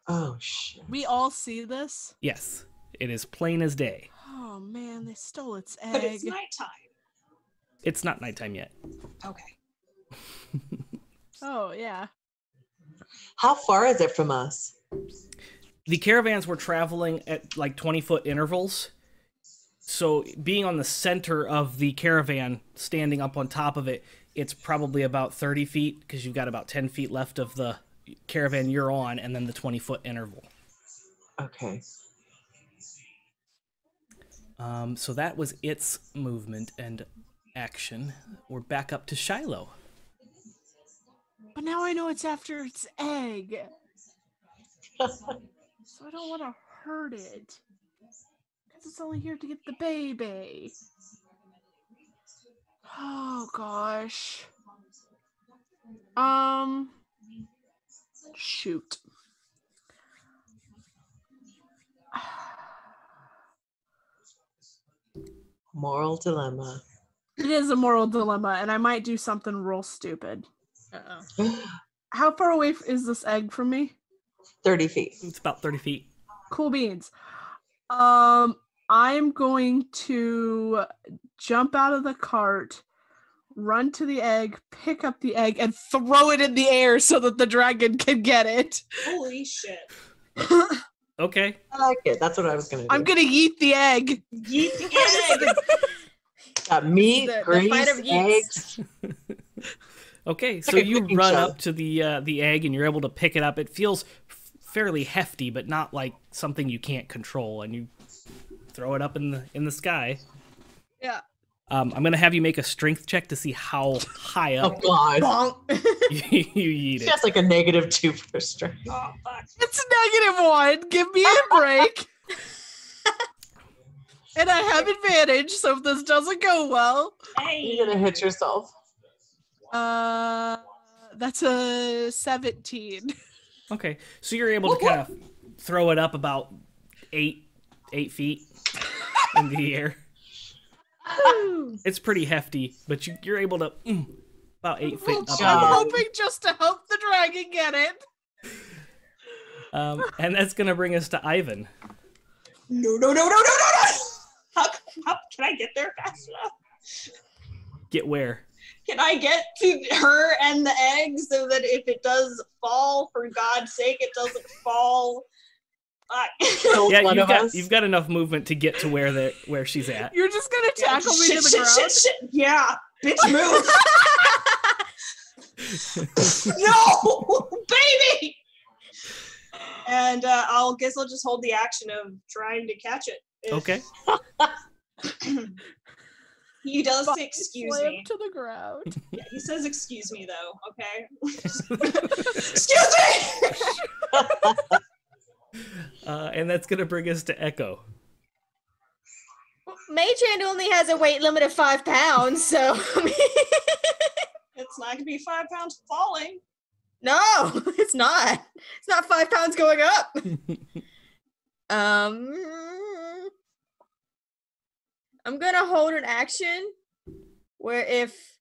Oh, shit. We all see this? Yes, it is plain as day. Oh man, they stole its But it's egg. nighttime. It's not nighttime yet. Okay. Oh yeah. How far is it from us? The caravans were traveling at like 20-foot intervals. So being on the center of the caravan, standing up on top of it, it's probably about 30 feet, because you've got about 10 feet left of the caravan you're on, and then the 20-foot interval. Okay. So that was its movement and action. We're back up to Shilo. But now I know it's after its egg. So I don't want to hurt it. Because it's only here to get the baby. Oh gosh. Shoot. Moral dilemma. It is a moral dilemma, and I might do something real stupid. Uh-oh. How far away is this egg from me? 30 feet. It's about 30 feet. Cool beans. I'm going to jump out of the cart, run to the egg, pick up the egg, and throw it in the air so that the dragon can get it. Holy shit. Okay. I like it. That's what I was gonna do. I'm gonna yeet the egg. Yeet the egg. Got meat, The grease, fight of yeets. eggs. Okay, so like a you cooking run show. up to the egg and you're able to pick it up. It feels fairly hefty, but not like something you can't control. And you throw it up in the sky. Yeah. I'm gonna have you make a strength check to see how high Oh up god. Bonk. you yeet She it. has like a -2 for strength. Oh, fuck. It's -1. Give me a break. And I have advantage, so if this doesn't go well, Hey. You're gonna hit yourself. that's a 17. Okay, so you're able to kind of throw it up about 8 feet in the air. It's pretty hefty, but you're able to about 8 feet up. job. in I'm the hoping just to help the dragon get it. air. And that's gonna bring us to Eyvin. No. How can I get there fast enough? Get where? Can I get to her and the egg so that if it does fall, for God's sake, it doesn't fall? Killed Yeah, one you've of got us. you've got enough movement to get to where she's at. You're just gonna tackle me to the shit, ground. shit. Yeah, bitch, move. No, baby. And I'll just hold the action of trying to catch it. If Okay. He does say Body excuse slam me. to the ground. Yeah, he says excuse me though. Okay. Excuse me. And that's gonna bring us to Echo. Mage Hand only has a weight limit of 5 pounds, so It's not gonna be 5 pounds falling. no, it's not. It's not 5 pounds going up. I'm gonna hold an action where if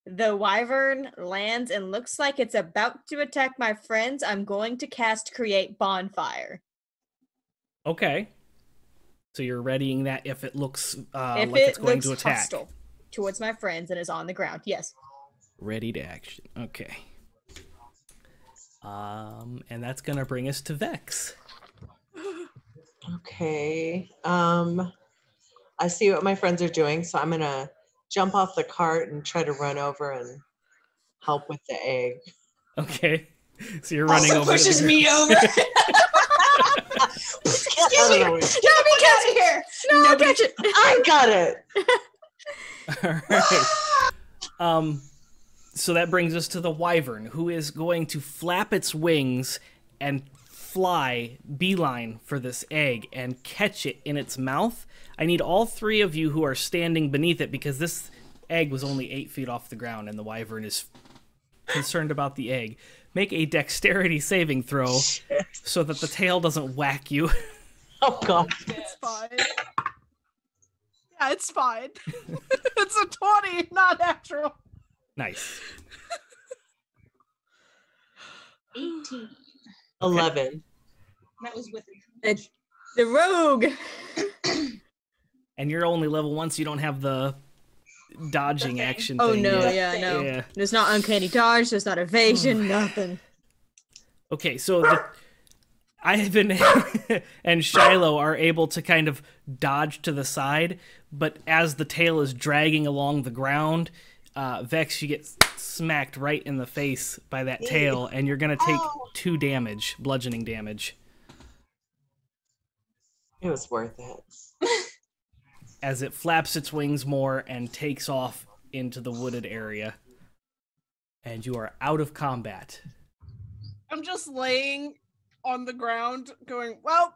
the wyvern lands and looks like it's about to attack my friends, I'm going to cast Create Bonfire. Okay. So you're readying that if it looks If like it it's going looks to attack. hostile towards my friends and is on the ground, yes. Ready to action. Okay. And that's gonna bring us to Vex. Okay. I see what my friends are doing, so I'm gonna jump off the cart and try to run over and help with the egg. Okay. So you're running Also over. to pushes the me over. Excuse me. Out of the way. Get me out of here. No, Nobody- catch it. I got it. All right. So that brings us to the wyvern, who is going to flap its wings and fly beeline for this egg and catch it in its mouth. I need all 3 of you who are standing beneath it because this egg was only 8 feet off the ground and the wyvern is concerned about the egg. Make a dexterity saving throw so that the tail doesn't whack you. Oh god. It's fine. Yeah, it's fine. It's a 20, not natural. Nice. 18. 11. That was with The rogue. And you're only level 1, so you don't have the dodging Nothing. action Oh thing no, yet. yeah, no. Yeah. There's not uncanny dodge, there's not evasion, nothing. Okay, so Eyvin and Shilo are able to kind of dodge to the side, but as the tail is dragging along the ground, Vex, you get smacked right in the face by that tail, and you're gonna take 2 damage, bludgeoning damage, It was worth it. as it flaps its wings more and takes off into the wooded area. And you are out of combat. I'm just laying on the ground going, well,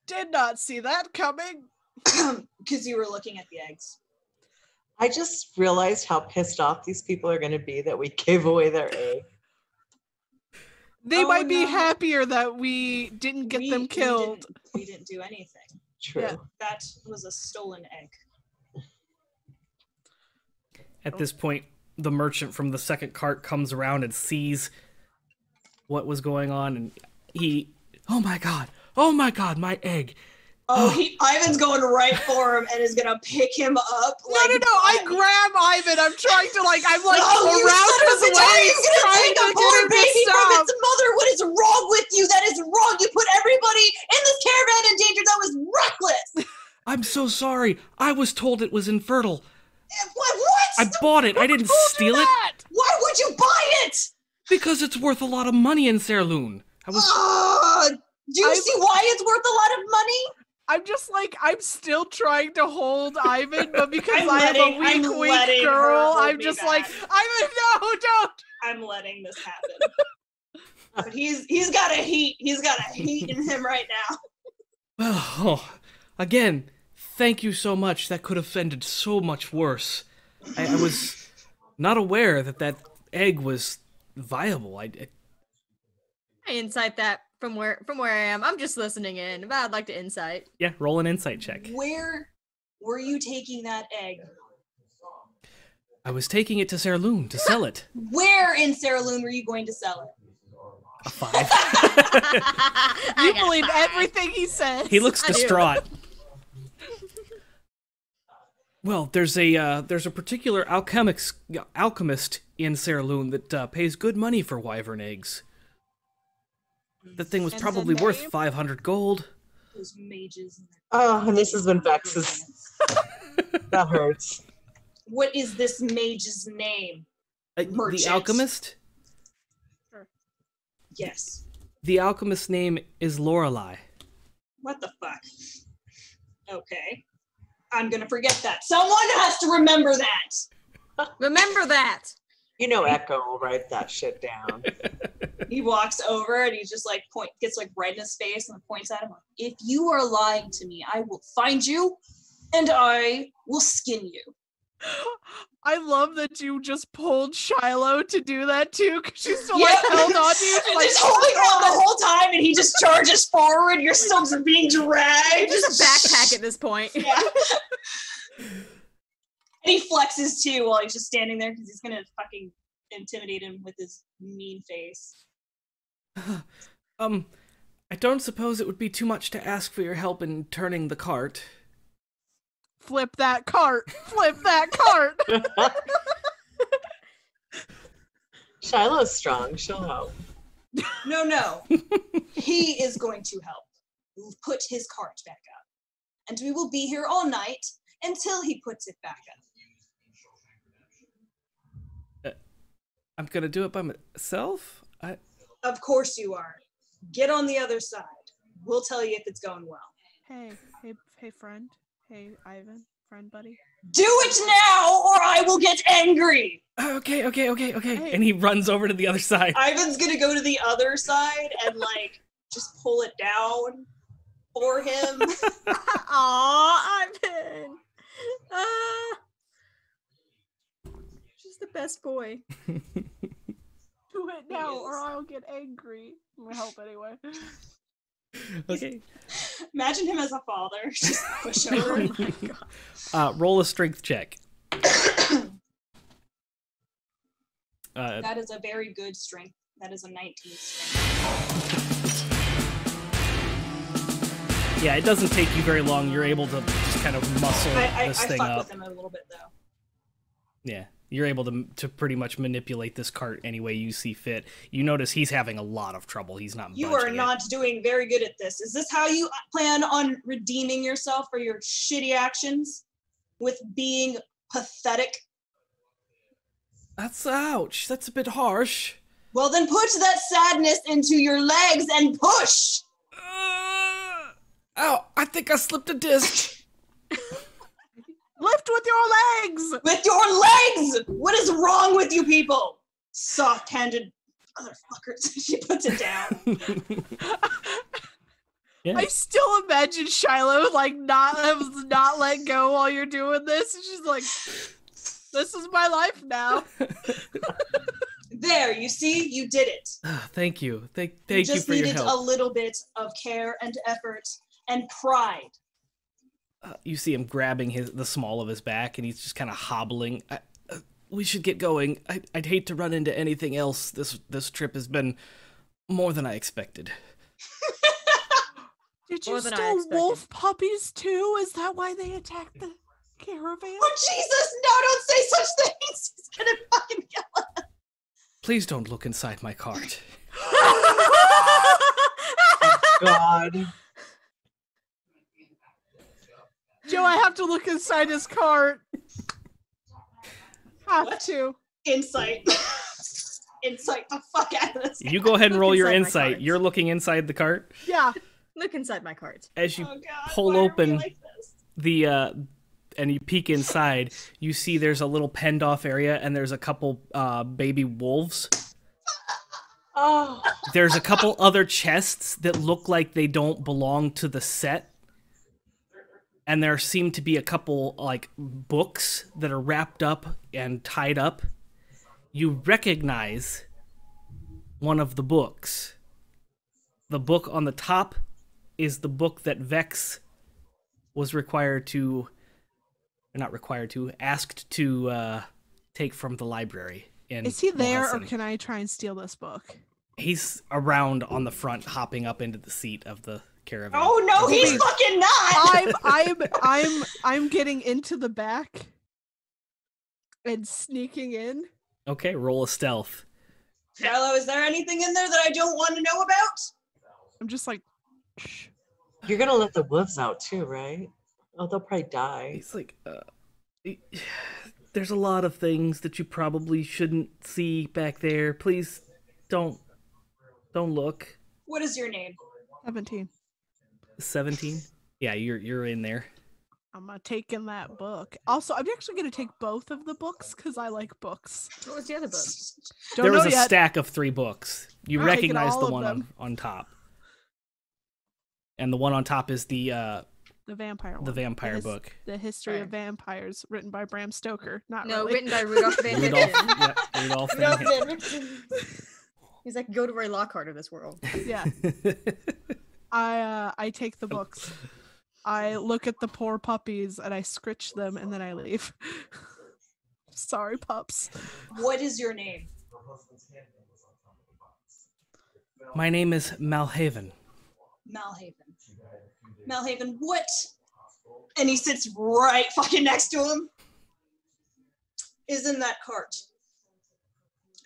did not see that coming. because you were looking at the eggs. I just realized how pissed off these people are going to be that we gave away their egg. They Oh, might be no. happier that we didn't get them killed. We didn't do anything. True. Yeah. That was a stolen egg. At this point, the merchant from the second cart comes around and sees what was going on, and he, oh my god, my egg. Oh, Eyvin's going right for him and is gonna pick him up. No, I grab Eyvin. I'm trying to I'm like Oh, you around son of his a bitch! How are you legs, gonna trying take to a get poor him to baby from stop. its mother? What is wrong with you? That is wrong. You put everybody sorry. I was told it was infertile. What? I bought it. I didn't steal it. Why would you buy it? Because it's worth a lot of money in Serloon. Do you see why it's worth a lot of money? I'm just like, I'm still trying to hold Eyvin, but because I'm I am a letting weak her girl, hold I'm me just back. like, Eyvin, no, don't. I'm letting this happen. But he's got a heat. He's got a heat in him right now. Oh, again, thank you so much. That could have ended so much worse. I was not aware that egg was viable. I insight that from where I am. I'm just listening in, but I'd like to insight. Yeah, roll an insight check. Where were you taking that egg? I was taking it to Serloon to sell it. Where in Serloon were you going to sell it? A 5. You believe everything he says. He looks I do. distraught. Well, there's a particular alchemist in Serloon that pays good money for wyvern eggs. That thing was And probably the worth name? 500 gold. Those mages. Oh, and this has been Vex's. That hurts. What is this mage's name? The Merchant. alchemist? Yes. The alchemist's name is Lorelei. What the fuck? Okay. I'm gonna forget that. Someone has to remember that. Remember that. You know Echo will write that shit down. He walks over and he's just like gets like red in his face and points at him. If you are lying to me, I will find you and I will skin you. I love that you just pulled Shilo to do that too, because she's still like held on to you. And Like, just holding on the whole time, and he just charges forward. You're still just being dragged. Just a backpack at this point. Yeah. And he flexes too while he's just standing there because he's gonna fucking intimidate him with his mean face. I don't suppose it would be too much to ask for your help in turning the cart. flip that cart. Flip that cart. Shiloh's strong. She'll help. No. He is going to help. We'll put his cart back up. And we will be here all night until he puts it back up. I'm gonna do it by myself? Of course you are. Get on the other side. We'll tell you if it's going well. Hey, friend. Hey, Eyvin, friend, buddy. Do it now, or I will get angry. Okay. Hey. And he runs over to the other side. Ivan's gonna go to the other side and like just pull it down for him. Aw, Eyvin. She's the best boy. Do it now, or I'll get angry. I'm gonna help anyway. Okay. Imagine him as a father. Just push over. Oh my god. Roll a strength check. That is a very good strength. That is a 19 strength. Yeah, it doesn't take you very long. You're able to just kind of muscle this I thing fuck up. with him a little bit though. Yeah, you're able to pretty much manipulate this cart any way you see fit. You notice he's having a lot of trouble. He's not You budging are it. not doing very good at this. Is this how you plan on redeeming yourself for your shitty actions? With being pathetic? That's ouch. That's a bit harsh. Well, then put that sadness into your legs and push! Ow, I think I slipped a disc. Lift with your legs. With your legs! What is wrong with you people? Soft-handed motherfuckers. She puts it down. Yeah. I still imagine Shilo like not let go while you're doing this, and she's like, "This is my life now." There, you see? You did it. Thank you. Thank You you just for your needed a help. little bit of care and effort and pride. You see him grabbing the small of his back, and he's just kind of hobbling. We should get going. I'd hate to run into anything else. This trip has been more than I expected. Did you More than I steal expected. wolf puppies too? Is that why they attacked the caravan? Oh, Jesus! No, don't say such things! He's gonna fucking kill us. Please don't look inside my cart. God. No, I have to look inside his cart. Have What? to. Insight. Insight the fuck out of this. You go ahead and Look roll your inside my insight. cards. You're looking inside the cart. Yeah. Look inside my cards. As you Oh, God, pull why are we open like this? the and you peek inside, you see there's a little penned off area and there's a couple baby wolves. Oh, There's a couple other chests that look like they don't belong to the set. And there seem to be a couple like books that are wrapped up and tied up. You recognize one of the books. The book on the top is the book that Vex was asked to take from the library. Is he there, or Mohassen. can I try and steal this book? He's around on the front, hopping up into the seat of the caravan. Oh no, he's fucking not! I'm getting into the back and sneaking in. Okay, roll a stealth. Shilo, is there anything in there that I don't want to know about? I'm just like, shh. you're gonna let the wolves out too, right? Oh, they'll probably die. He's like, there's a lot of things that you probably shouldn't see back there. Please don't look. What is your name? 17. 17? Yeah, you're in there. I'm taking that book. Also, I'm actually gonna take both of the books because I like books. What was the other book? Don't There was know a yet. stack of 3 books. You I'm taking recognize all the of one them. on top. And the one on top is the vampire one. vampire book. The History Right. of Vampires, written by Bram Stoker. Not No, really. written by Rudolph Van Rudolph, Dixon. yep, Rudolph Rudolph Van Van Dixon. He's like Gilderoy Lockhart of this world. Yeah. Dixon. I take the books. I look at the poor puppies and I scritch them and then I leave. Sorry, pups. What is your name? My name is Malhaven. Malhaven. Malhaven, what? And he sits right fucking next to him. Is in that cart.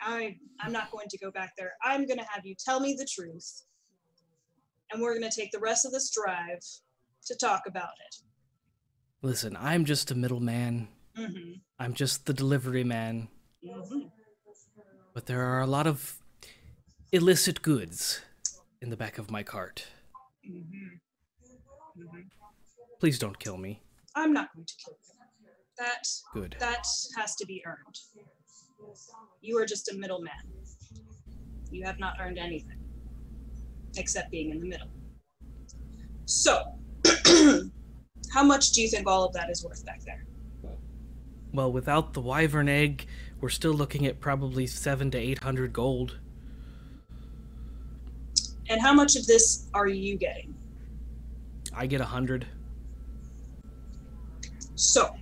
I'm not going to go back there. I'm going to have you tell me the truth. And we're going to take the rest of this drive to talk about it. Listen, I'm just a middleman. Mm-hmm. I'm just the delivery man. Mm-hmm. But there are a lot of illicit goods in the back of my cart. Mm-hmm. Mm-hmm. Please don't kill me. I'm not going to kill you. Good. That has to be earned. You are just a middleman. You have not earned anything, except being in the middle. So, how much do you think all of that is worth back there? Well, without the wyvern egg, we're still looking at probably 700 to 800 gold. And how much of this are you getting? I get 100. So,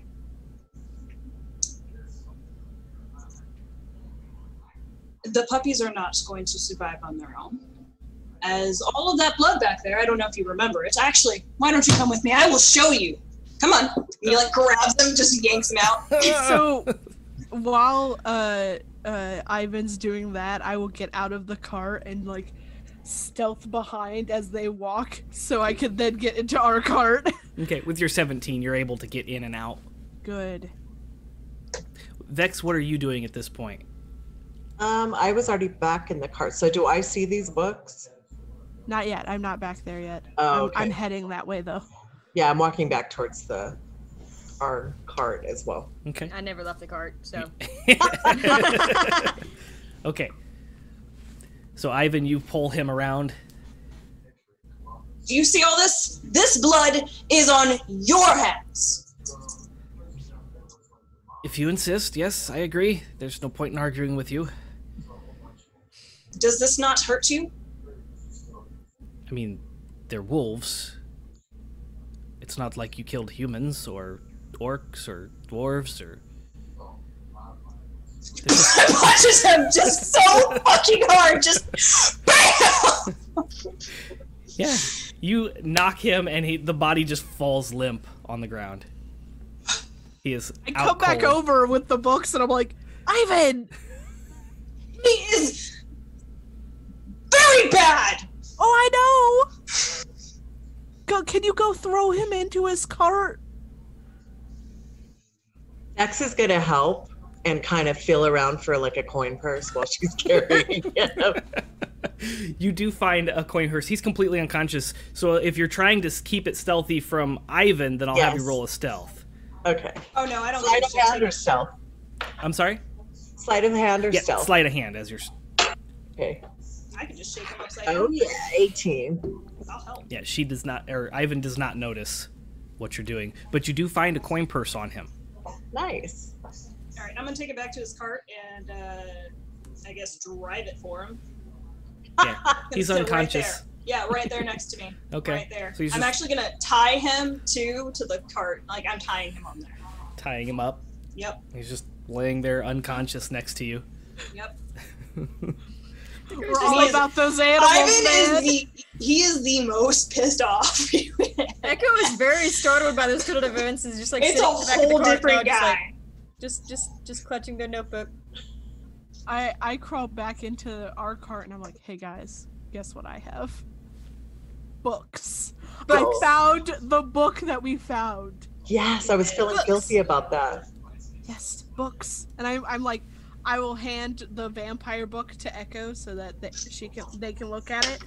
the puppies are not going to survive on their own. As all of that blood back there, I don't know if you remember it. Actually, why don't you come with me? I will show you. Come on. He like grabs them, just yanks him out. So while Eyvin's doing that, I will get out of the cart and like stealth behind as they walk so I can then get into our cart. Okay, with your 17, you're able to get in and out. Good. Vex, what are you doing at this point? I was already back in the cart. So do I see these books? Not yet. I'm not back there yet. Oh, okay. I'm heading that way though. Yeah, I'm walking back towards our cart as well. Okay. I never left the cart, so. Okay. So, Eyvin, you pull him around. Do you see all this? This blood is on your hands. If you insist, yes, I agree. There's no point in arguing with you. Does this not hurt you? I mean, they're wolves. It's not like you killed humans or orcs or dwarves or... Punches him just so fucking hard, just BAM! Yeah. You knock him and the body just falls limp on the ground. He is I out come back cold. over with the books and I'm like, Eyvin! He is very bad. Oh, I know! Can you go throw him into his cart? X is gonna help and kind of feel around for like a coin purse while she's carrying him. You do find a coin purse. He's completely unconscious. So if you're trying to keep it stealthy from Eyvin, then I'll have you roll a stealth. Okay. Oh no, I don't. Sleight of hand or stealth? I'm sorry? Sleight of hand or Yeah, stealth? sleight of hand as your... Okay. I can just shake him upside down. Oh yeah, 18. I'll help. Yeah, she does not, or Eyvin does not notice what you're doing. But you do find a coin purse on him. Nice. All right, I'm gonna take it back to his cart and I guess drive it for him. Yeah, he's Sit right unconscious. there. Yeah, right there next to me. Okay. Right there. So he's I'm just actually gonna tie him to the cart. Like I'm tying him on there. tying him up. Yep. He's just laying there unconscious next to you. Yep. We're all about those animals, man. He is the most pissed off. Echo is very startled by this turn of events. Is just like It's sitting a at the back of the whole cart different now, guy. just clutching their notebook. I crawl back into our cart and I'm like, hey guys, guess what I have? Books. I found the book that we found. Yes, I was feeling guilty about that. Yes, books. And I'm like, I will hand the vampire book to Echo so that they can look at it.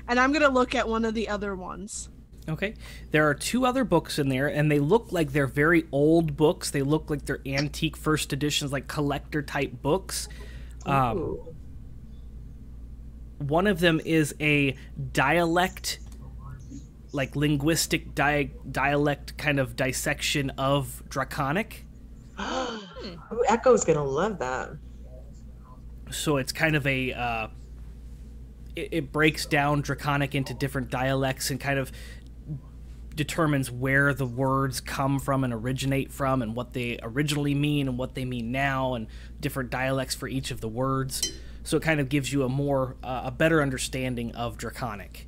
And I'm gonna look at one of the other ones. Okay. There are two other books in there, and they look like they're very old books. They look like they're antique first editions, like collector-type books. Ooh. One of them is a dialect, like linguistic dialect kind of dissection of Draconic. Ooh, Echo's gonna love that. So it's kind of a... it breaks down Draconic into different dialects and kind of determines where the words come from and originate from and what they originally mean and what they mean now and different dialects for each of the words. So it kind of gives you a better understanding of Draconic.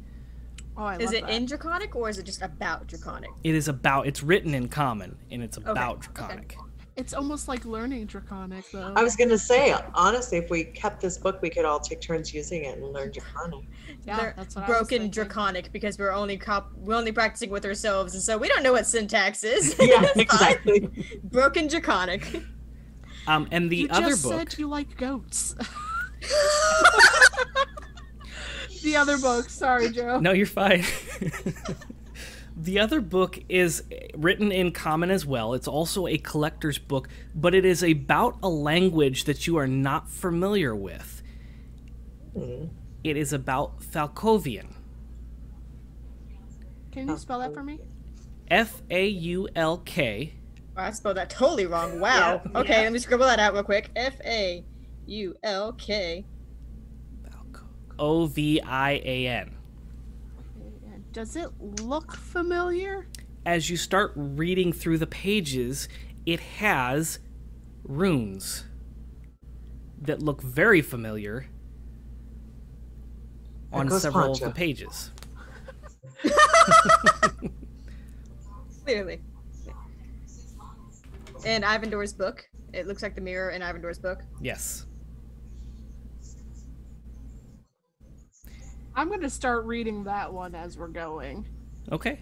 Oh, I love Is it that. in Draconic or is it just about Draconic? It's written in Common and it's about Draconic. Okay. It's almost like learning Draconic, though. I was gonna say, honestly, if we kept this book, we could all take turns using it and learn Draconic. Yeah, They're that's what I was broken thinking. Draconic because we're only practicing with ourselves, and so we don't know what syntax is. Yeah, It's fine. exactly. Broken Draconic. And the You other just book... said you like goats. The other book. Sorry, Joe. No, you're fine. The other book is written in Common as well. It's also a collector's book, but it is about a language that you are not familiar with. It is about Falkovian. Can you spell that for me? Faulk. Oh, I spelled that totally wrong. Wow. Yeah. Okay, let me scribble that out real quick. Faulk. Ovian. Does it look familiar? As you start reading through the pages, it has runes that look very familiar on Echo's several of Poncho. the pages. Clearly. And Ivandor's book. It looks like the mirror in Ivandor's book. Yes. I'm going to start reading that one as we're going. Okay.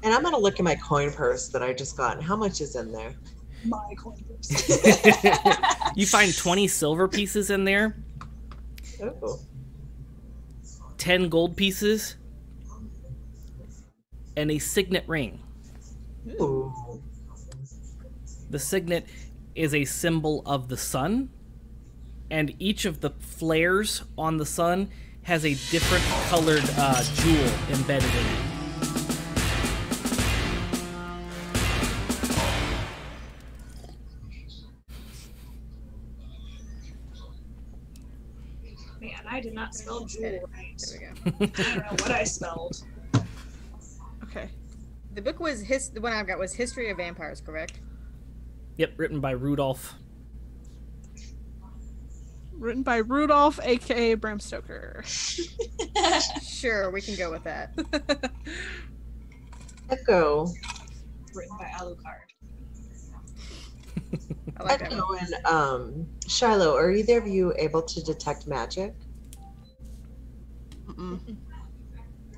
And I'm gonna look at my coin purse that I just got. And how much is in there? My coin purse. You find 20 silver pieces in there, Oh, 10 gold pieces, and a signet ring. ooh. The signet is a symbol of the sun, and each of the flares on the sun has a different colored jewel embedded in it. Man, I did not spell jewel right. There we go. I don't know what I spelled. Okay. The book was the one I've got was History of Vampires, correct? Yep, written by Rudolph. Written by Rudolph, aka Bram Stoker. Sure, we can go with that. Echo. Written by Alucard. I like that Echo one. and Shilo, are either of you able to detect magic? Mm-mm.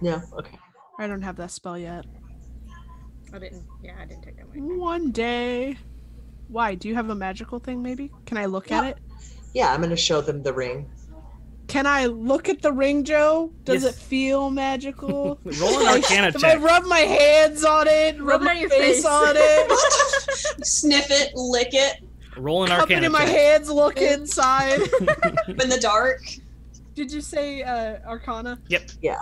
No? Okay. I don't have that spell yet. I didn't take that one. One day. Why? Do you have a magical thing, maybe? Can I look at it? Yeah, I'm going to show them the ring. Can I look at the ring, Joe? Does Yes. it feel magical? Roll an Arcana If I check. rub my hands on it, rub it my on your face face. on it, Sniff it, lick it Roll an cup it Arcana in my check. hands, look inside. in the dark. Did you say Arcana? Yep. Yeah.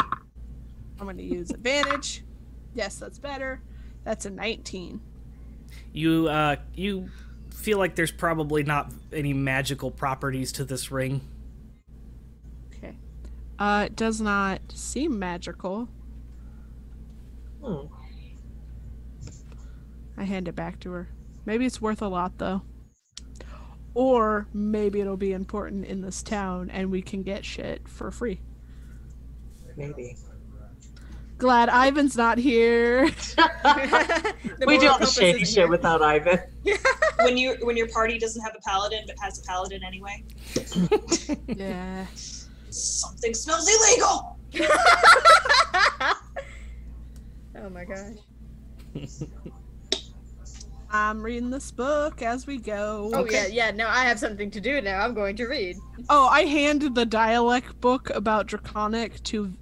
I'm going to use advantage. Yes, that's better. That's a 19. You feel like there's probably not any magical properties to this ring. Okay. It does not seem magical. Hmm. I hand it back to her. Maybe it's worth a lot, though. Or maybe it'll be important in this town and we can get shit for free. Maybe. Glad Eyvin's not here. We do all the shady shit without Eyvin. When your party doesn't have a paladin but has a paladin anyway. Yeah. Something smells illegal. Oh my gosh. I'm reading this book as we go. Oh yeah. No, I have something to do now. I'm going to read. Oh, I handed the dialect book about Draconic to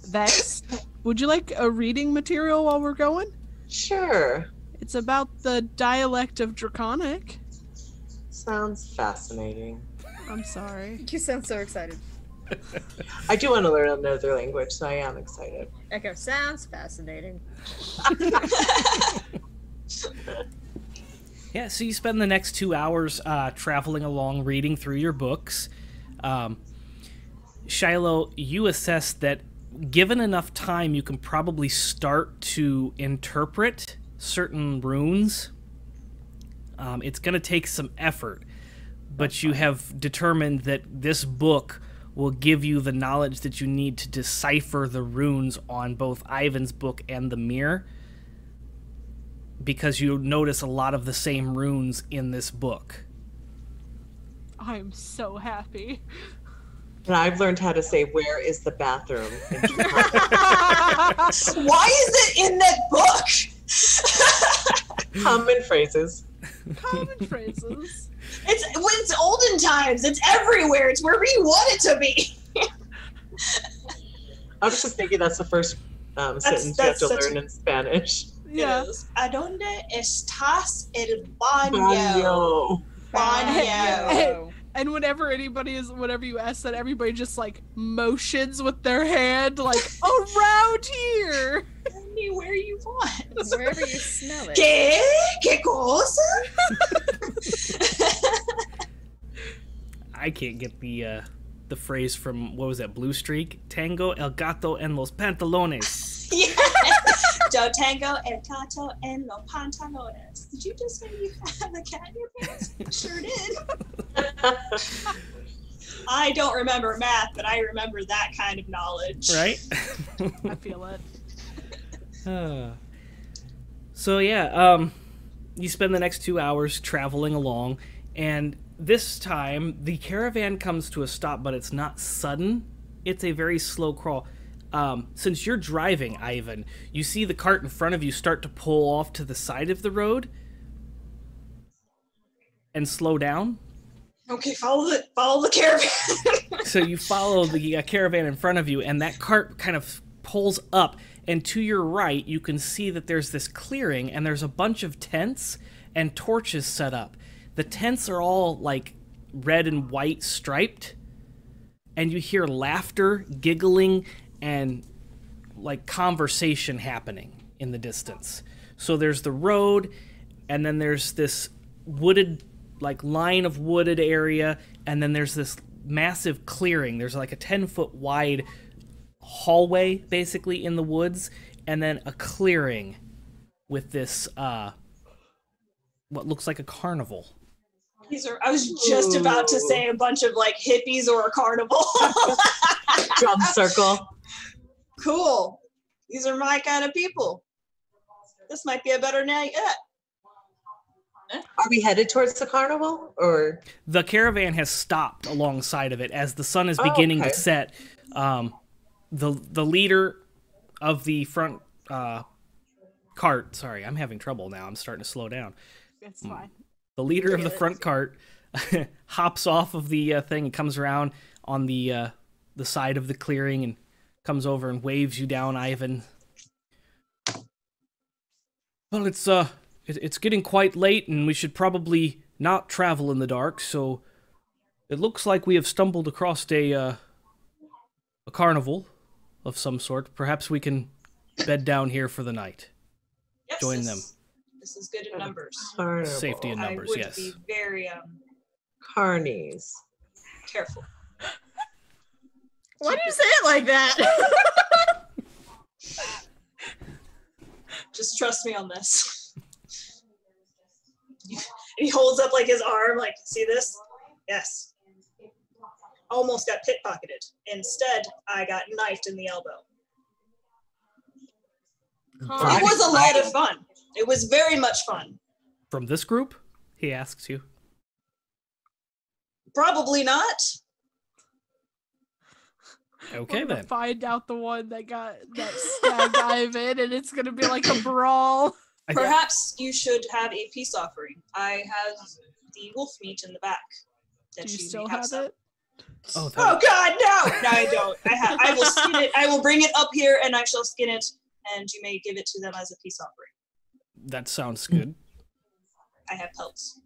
Vex. Would you like a reading material while we're going? Sure. It's about the dialect of Draconic. Sounds fascinating. I'm sorry. You sound so excited. I do want to learn another language, so I am excited. Echo sounds fascinating. Yeah, so you spend the next 2 hours traveling along, reading through your books. Shilo, you assess that given enough time, you can probably start to interpret certain runes. It's going to take some effort, but you have determined that this book will give you the knowledge that you need to decipher the runes on both Eyvin's book and the mirror, because you notice a lot of the same runes in this book. I'm so happy. And I've learned how to say, "Where is the bathroom?" Why is it in that book? Common phrases. Common phrases. It's olden times. It's everywhere. It's wherever you want it to be. I was just thinking that's the first sentence you have to such learn in Spanish. Yeah. It is. ¿Adonde estás el baño? Baño. Baño. And whenever you ask that, everybody just like motions with their hand, like around here. Anywhere you want. Wherever you smell it. ¿Qué? ¿Qué cosa? I can't get the phrase from, what was that, Blue Streak? Tango el gato en los pantalones. Yeah. Yo tango el gato en los pantalones. Did you just say you have a cat in your pants? Sure did. I don't remember math, but I remember that kind of knowledge. Right? I feel it. So yeah, you spend the next 2 hours traveling along, and this time the caravan comes to a stop, but it's not sudden. It's a very slow crawl. Since you're driving, Eyvin, you see the cart in front of you start to pull off to the side of the road and slow down. Okay, follow the caravan. So you follow the caravan in front of you, and that cart kind of pulls up, and to your right, you can see that there's this clearing, and there's a bunch of tents and torches set up. The tents are all, like, red and white striped, and you hear laughter, giggling, and, like, conversation happening in the distance. So there's the road, and then there's this wooded, like, line of wooded area, and then there's this massive clearing. There's like a 10-foot wide hallway, basically, in the woods, and then a clearing with this, what looks like a carnival. I was just about to say a bunch of, like, hippies or a carnival. Drum circle. Cool. These are my kind of people. This might be a better night yet. Are we headed towards the carnival, or The caravan has stopped alongside of it as the sun is beginning okay. to set. The leader of the front cart. Sorry, I'm having trouble now. I'm starting to slow down. It's fine. The leader of the front cart hops off of the thing and comes around on the side of the clearing and comes over and waves you down, Eyvin. Well, it's getting quite late, and we should probably not travel in the dark. So it looks like we have stumbled across a carnival of some sort. Perhaps we can bed down here for the night. Yes, Join them. This is good in numbers. Carnival. Safety in numbers, I would yes. be very Carnies. careful. Why do you say it like that? Just trust me on this. He holds up like his arm, like, see this? Yes. Almost got pickpocketed. Instead, I got knifed in the elbow. It was a lot of fun. It was very much fun. From this group? He asks you. Probably not. Okay, We're gonna then. find out the one that stabbed Eyvin, and it's gonna be like a brawl. Perhaps you should have a peace offering. I have the wolf meat in the back. Do you may still have some. it? Oh, Oh God, no! No, I don't. I will skin it. I will bring it up here, and I shall skin it, and you may give it to them as a peace offering. that sounds good. I have pelts.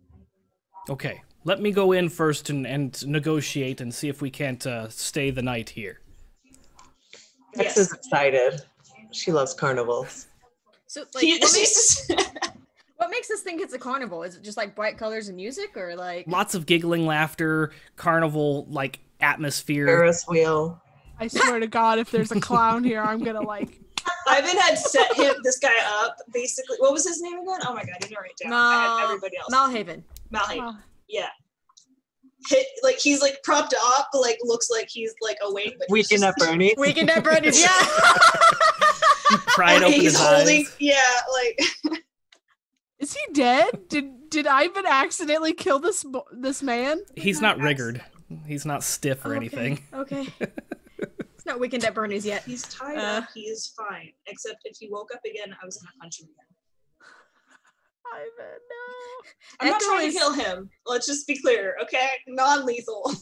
Okay, let me go in first and negotiate and see if we can't stay the night here. X is excited. She loves carnivals. So, like, what makes us think it's a carnival? Is it just like bright colors and music, or like Lots of giggling, laughter, carnival like atmosphere. Ferris wheel. I swear to God, if there's a clown here, I'm gonna like. Eyvin had set this guy up, basically. What was his name again? Oh my God, I didn't write it down. I had everybody else. Malhaven. Malhaven. Yeah. He's like propped up, like looks like he's like awake. But Weekend at Bernie's. Weekend at Bernie's. Yeah. Pried open he's his holding. eyes. Yeah, like. Is he dead? Did Eyvin accidentally kill this man? He's not riggered. He's not stiff or anything. Okay. It's not Weekend at Bernie's yet. He's tied up. He is fine. Except if he woke up again, I was gonna punch him again. Eyvin, no. I'm not Echo trying to is- kill him. Let's just be clear, okay? Non-lethal.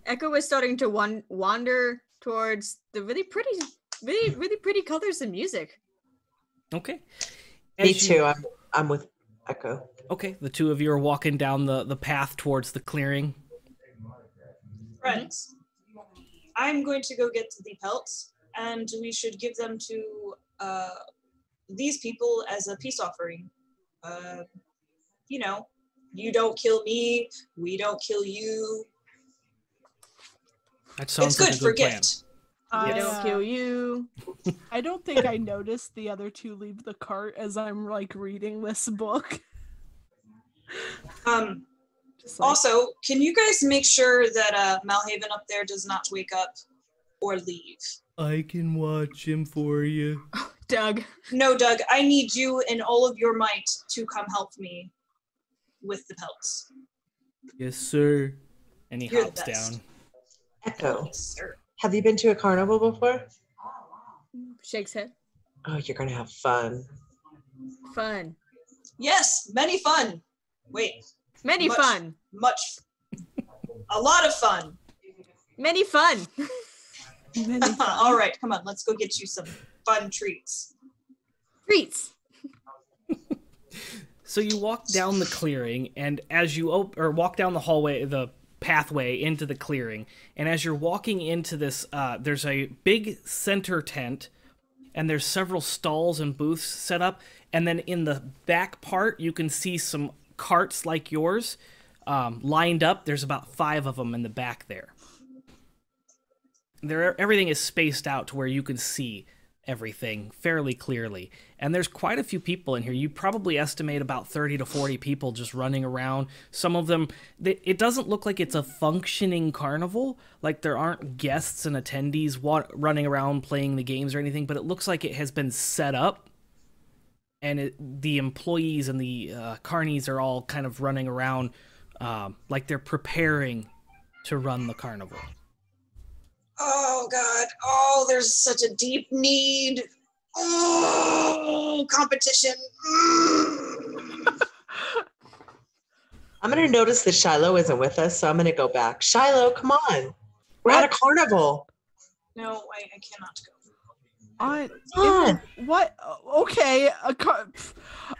Echo is starting to wander towards the really pretty colors and music. Okay. Me As you- too. I'm with Echo. Okay, the two of you are walking down the path towards the clearing. Friends, I'm going to go get the pelts, and we should give them to these people as a peace offering. You know, you don't kill me, we don't kill you. That sounds It's like good a for good plan. gift. I don't kill you. I don't think I noticed the other two leave the cart as I'm like reading this book. Just like, Also, can you guys make sure that Malhaven up there does not wake up or leave? I can watch him for you. Doug. No, Doug, I need you and all of your might to come help me with the pelts. Yes, sir. And he You're the hops best. down. Echo. Yes, sir. Have you been to a carnival before? Shakes head. Oh, you're gonna have fun. Fun. Yes, many fun. Wait, Many Much- fun. a lot of fun. Many fun. All right, come on, let's go get you some fun treats. Treats. So you walk down the clearing, and as you walk down the hallway, the pathway into the clearing, and as you're walking into this, there's a big center tent, and there's several stalls and booths set up, and then in the back part, you can see some carts like yours lined up. There's about 5 of them in the back there. Everything is spaced out to where you can see everything fairly clearly. And there's quite a few people in here. You probably estimate about 30 to 40 people just running around. Some of them, it doesn't look like it's a functioning carnival. Like there aren't guests and attendees running around playing the games or anything, but it looks like it has been set up. And the employees and the carnies are all kind of running around like they're preparing to run the carnival. Oh God! Oh, there's such a deep need. Oh, competition. I'm going to notice that Shilo isn't with us, so I'm going to go back. Shilo, come on. We're at a carnival. No, I cannot go. What? Okay.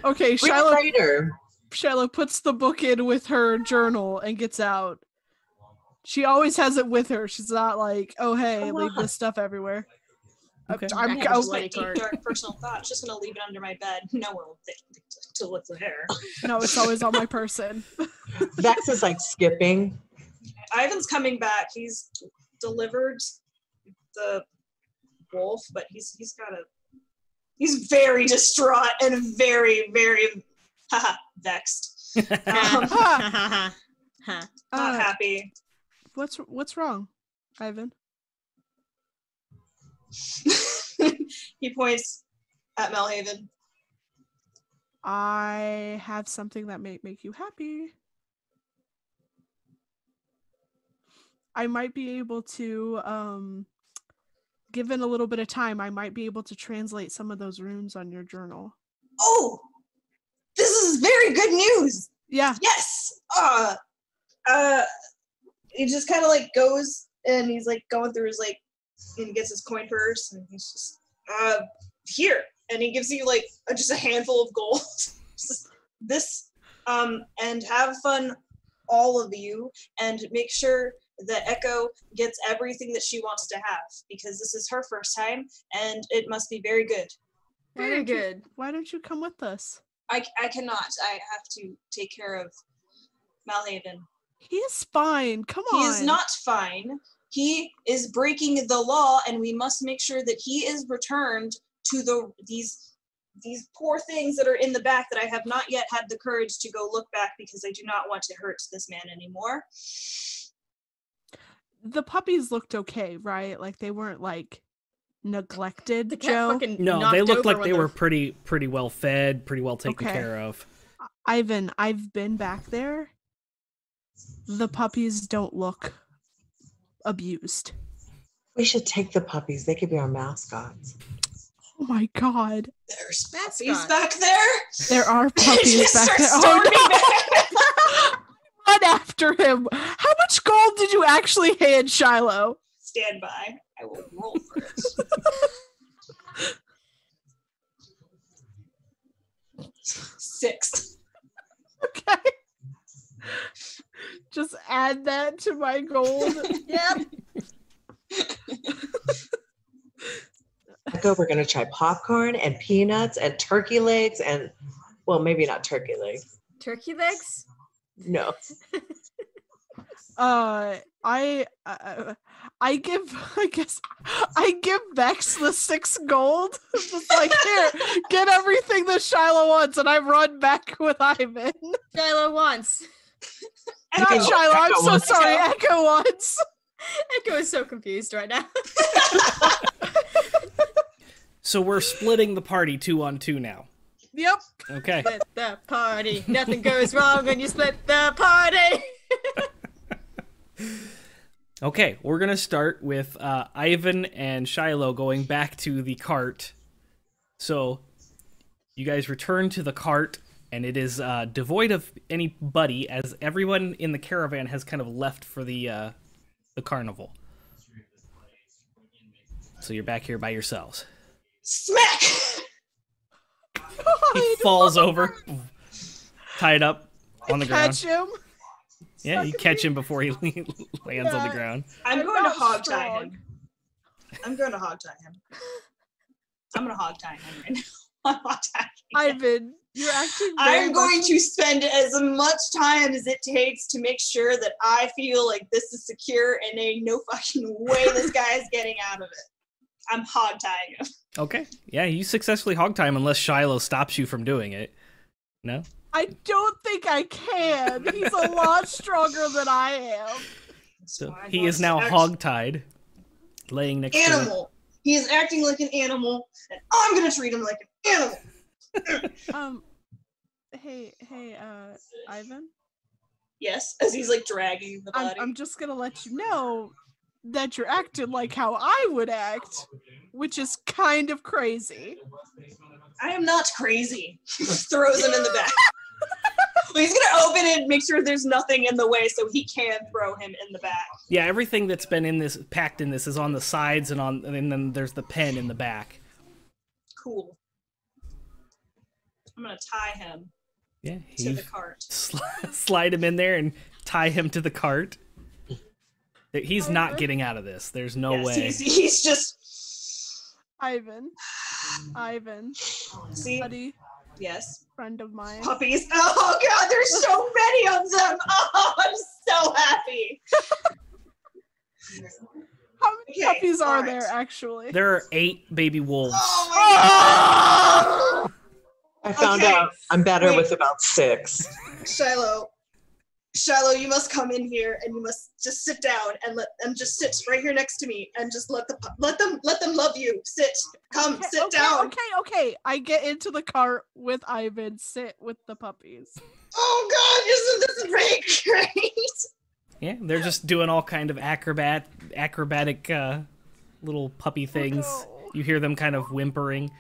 Okay, Shiloh later. Shilo puts the book in with her journal and gets out. She always has it with her. She's not like, oh, hey, leave this stuff everywhere. Okay. I have my deep, dark personal thoughts. Just going to leave it under my bed. No one will think to look the hair. No, it's always on my person. Vex is like skipping. Eyvin's coming back. He's delivered the wolf, but he's very distraught and very, very vexed. Not happy. What's wrong, Eyvin? He points at Melhaven. I have something that may make you happy. I might be able to, given a little bit of time, I might be able to translate some of those runes on your journal. Oh, this is very good news. Yeah. Yes. He just kind of like goes and he's like going through his like, and he gets his coin purse and he's just, here. And he gives you like just a handful of gold. This, and have fun, all of you, and make sure that Echo gets everything that she wants to have, because this is her first time and it must be very good. Very good. Why don't you come with us? I cannot. I have to take care of Melhaven. He is fine. Come on. He is not fine. He is breaking the law, and we must make sure that he is returned to these poor things that are in the back that I have not yet had the courage to go look back, because I do not want to hurt this man anymore. The puppies looked okay, right? Like they weren't like neglected. The cat Joe. fucking No, knocked they looked over like when they the- were pretty well fed, pretty well taken Okay. care of. Eyvin, I've been back there. The puppies don't look abused. We should take the puppies. They could be our mascots. Oh my god. There's Mascot. puppies back there. There are puppies Just back start there. storming Oh no! Run after him. How much gold did you actually hand Shilo? Stand by. I will roll for it. 6. Okay. Just add that to my gold. Yep. Echo, we're gonna try popcorn and peanuts and turkey legs and, well, maybe not turkey legs. Turkey legs? No. I give Vex the 6 gold. Just like, here, get everything that Shilo wants, and I run back with Eyvin. Shilo wants. Not Echo- Shilo, I'm Echo so wants. sorry, Echo wants. Echo is so confused right now. So we're splitting the party 2-on-2 now. Yep. Okay. Split the party. Nothing goes wrong when you split the party. Okay, we're gonna start with Eyvin and Shilo going back to the cart. So you guys return to the cart, and it is devoid of anybody, as everyone in the caravan has kind of left for the carnival. So you're back here by yourselves. Smack! He falls over, tied up on the ground. Catch him. Yeah, you catch him before he lands on the ground. I'm I'm going to not hog tie strong. him. I'm going to hog tie him. I'm going to hog tie him right now. I'm hog tying him. Eyvin, you're acting very I'm going much- to spend as much time as it takes to make sure that I feel like this is secure and ain't no fucking way this guy is getting out of it. I'm hog tying him. Okay. Yeah, you successfully hog tie him unless Shilo stops you from doing it. No? I don't think I can. He's a lot stronger than I am. So he is now hog-tied, laying next to Animal. He is acting like an animal, and I'm gonna treat him like an animal. Hey, Eyvin. Yes, as he's like dragging the body. I'm just gonna let you know that you're acting like how I would act, which is kind of crazy. I am not crazy. Throws him in the back. He's gonna open it, make sure there's nothing in the way, so he can throw him in the back. Yeah, everything that's been in this, packed in this, is on the sides and then there's the pen in the back. Cool. I'm gonna tie him Yeah, to the cart. Slide him in there and tie him to the cart. He's not getting out of this. There's no way. He's just Eyvin. See? Buddy, Yes. friend of mine. Puppies. Oh god, there's so many of them. Oh, I'm so happy. How many Okay, puppies are alright. there, actually? There are 8 baby wolves. Oh my I found Okay. out I'm better Wait. with about 6. god. Shiloh, you must come in here and you must just sit down and let them just sit right here next to me and just let them love you. Sit. Come, sit down. Okay. I get into the cart with Eyvin, sit with the puppies. Oh god, isn't this great? Yeah, they're just doing all kind of acrobatic little puppy things. no. You hear them kind of whimpering.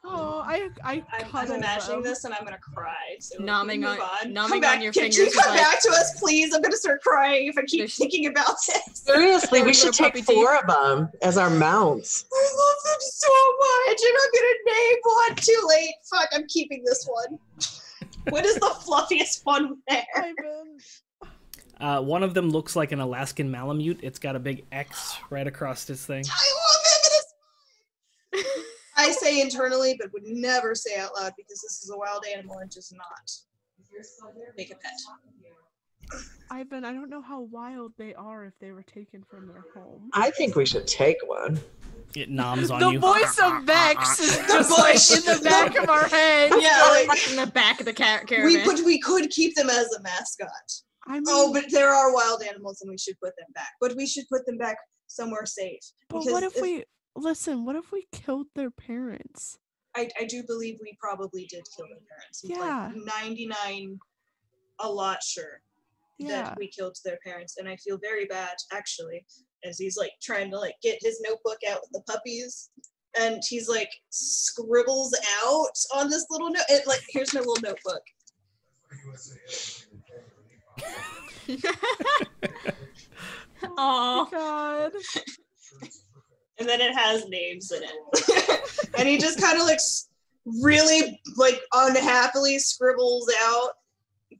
Oh, I'm I'm imagining this and I'm gonna cry. So Nomming move on- Come nomming back. on your Can you fingers come is like- back to us, please? I'm gonna start crying if I keep There's- thinking about this. Seriously, we Little should puppy take teeth. 4 of them as our mounts. I love them so much, and I'm gonna name one. Too late. Fuck, I'm keeping this one. What is the fluffiest one there? Eyvin. One of them looks like an Alaskan Malamute. It's got a big X right across its thing. I love it. It is mine. I say internally, but would never say out loud because this is a wild animal and just not make a pet. Eyvin, I don't know how wild they are if they were taken from their home. I think we should take one. It noms on The you. voice of Vex is just voice. like in the back of our head. Yeah, like, Like in the back of the caravan. we could keep them as a mascot. I mean, Oh, but there are wild animals and we should put them back. But we should put them back somewhere safe. but Because what if we what if we killed their parents? I do believe we probably did kill their parents. He's Yeah. like 99 a lot sure Yeah. that we killed their parents. And I feel very bad actually, as he's like trying to like get his notebook out with the puppies. And he's like scribbles out on this little note. Like, here's my little notebook. Oh, God. And then it has names in it. And he just kind of like really like unhappily scribbles out,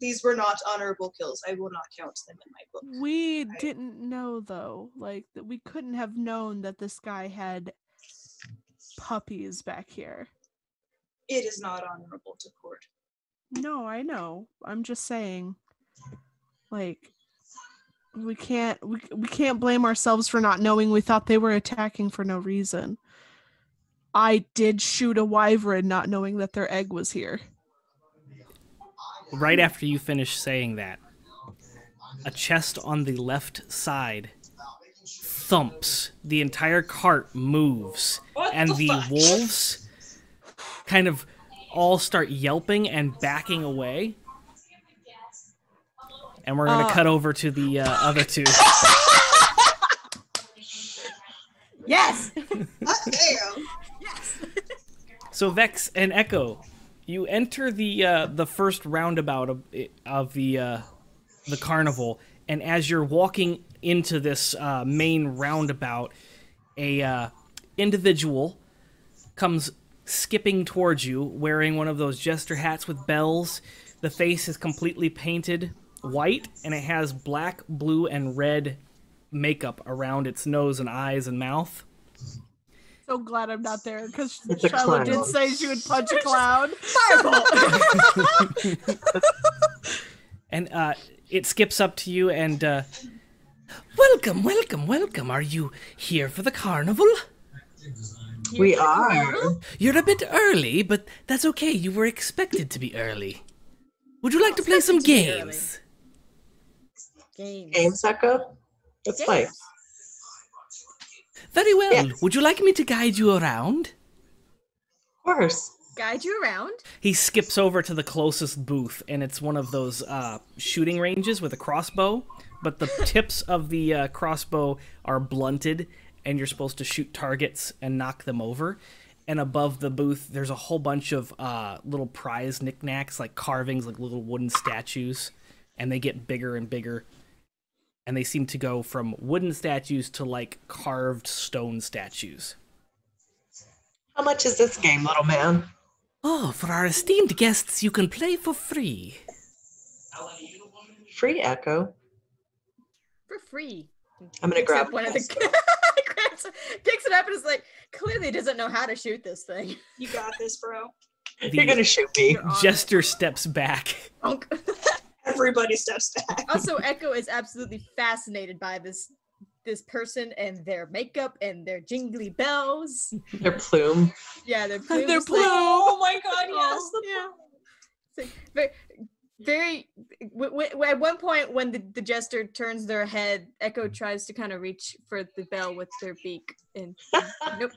these were not honorable kills. I will not count them in my book. We didn't know though, like that we couldn't have known that this guy had puppies back here. It is not honorable to court. No, I know. I'm just saying, like, we can't blame ourselves for not knowing. We thought they were attacking for no reason. I did shoot a wyvern not knowing that their egg was here. Right after you finish saying that, a chest on the left side thumps. The entire cart moves, What and the the fuck? wolves kind of all start yelping and backing away. And we're gonna cut over to the other two. yes. Damn. So Vex and Echo, you enter the first roundabout of the carnival, and as you're walking into this main roundabout, a individual comes skipping towards you, wearing one of those jester hats with bells. The face is completely painted white, and it has black, blue, and red makeup around its nose and eyes and mouth. So glad I'm not there because It's a Shilo did clown. say she would punch a clown. And it skips up to you and, welcome, welcome, welcome. Are you here for the carnival? We are. You're a bit early, but that's okay. You were expected to be early. Would you like to play some games? Games, Echo? That's fine. Very well. Yes. Would you like me to guide you around? Of course. Guide you around. He skips over to the closest booth, and it's one of those shooting ranges with a crossbow, but the tips of the crossbow are blunted, and you're supposed to shoot targets and knock them over. And above the booth, there's a whole bunch of little prize knickknacks, like carvings, like little wooden statues. And they get bigger and bigger. And they seem to go from wooden statues to, like, carved stone statues. How much is this game, little man? Oh, for our esteemed guests, you can play for free. Free Echo. For free. I'm gonna grab one of the picks it up and is like, clearly doesn't know how to shoot this thing. You got this, bro. You're gonna shoot me. Jester steps back. Everybody steps back. Also, Echo is absolutely fascinated by this person and their makeup and their jingly bells. Their plume. Yeah, their plume. Their plume. Oh my god, yes. Yeah. Very at one point when the jester turns their head, Echo tries to kind of reach for the bell with their beak and nope.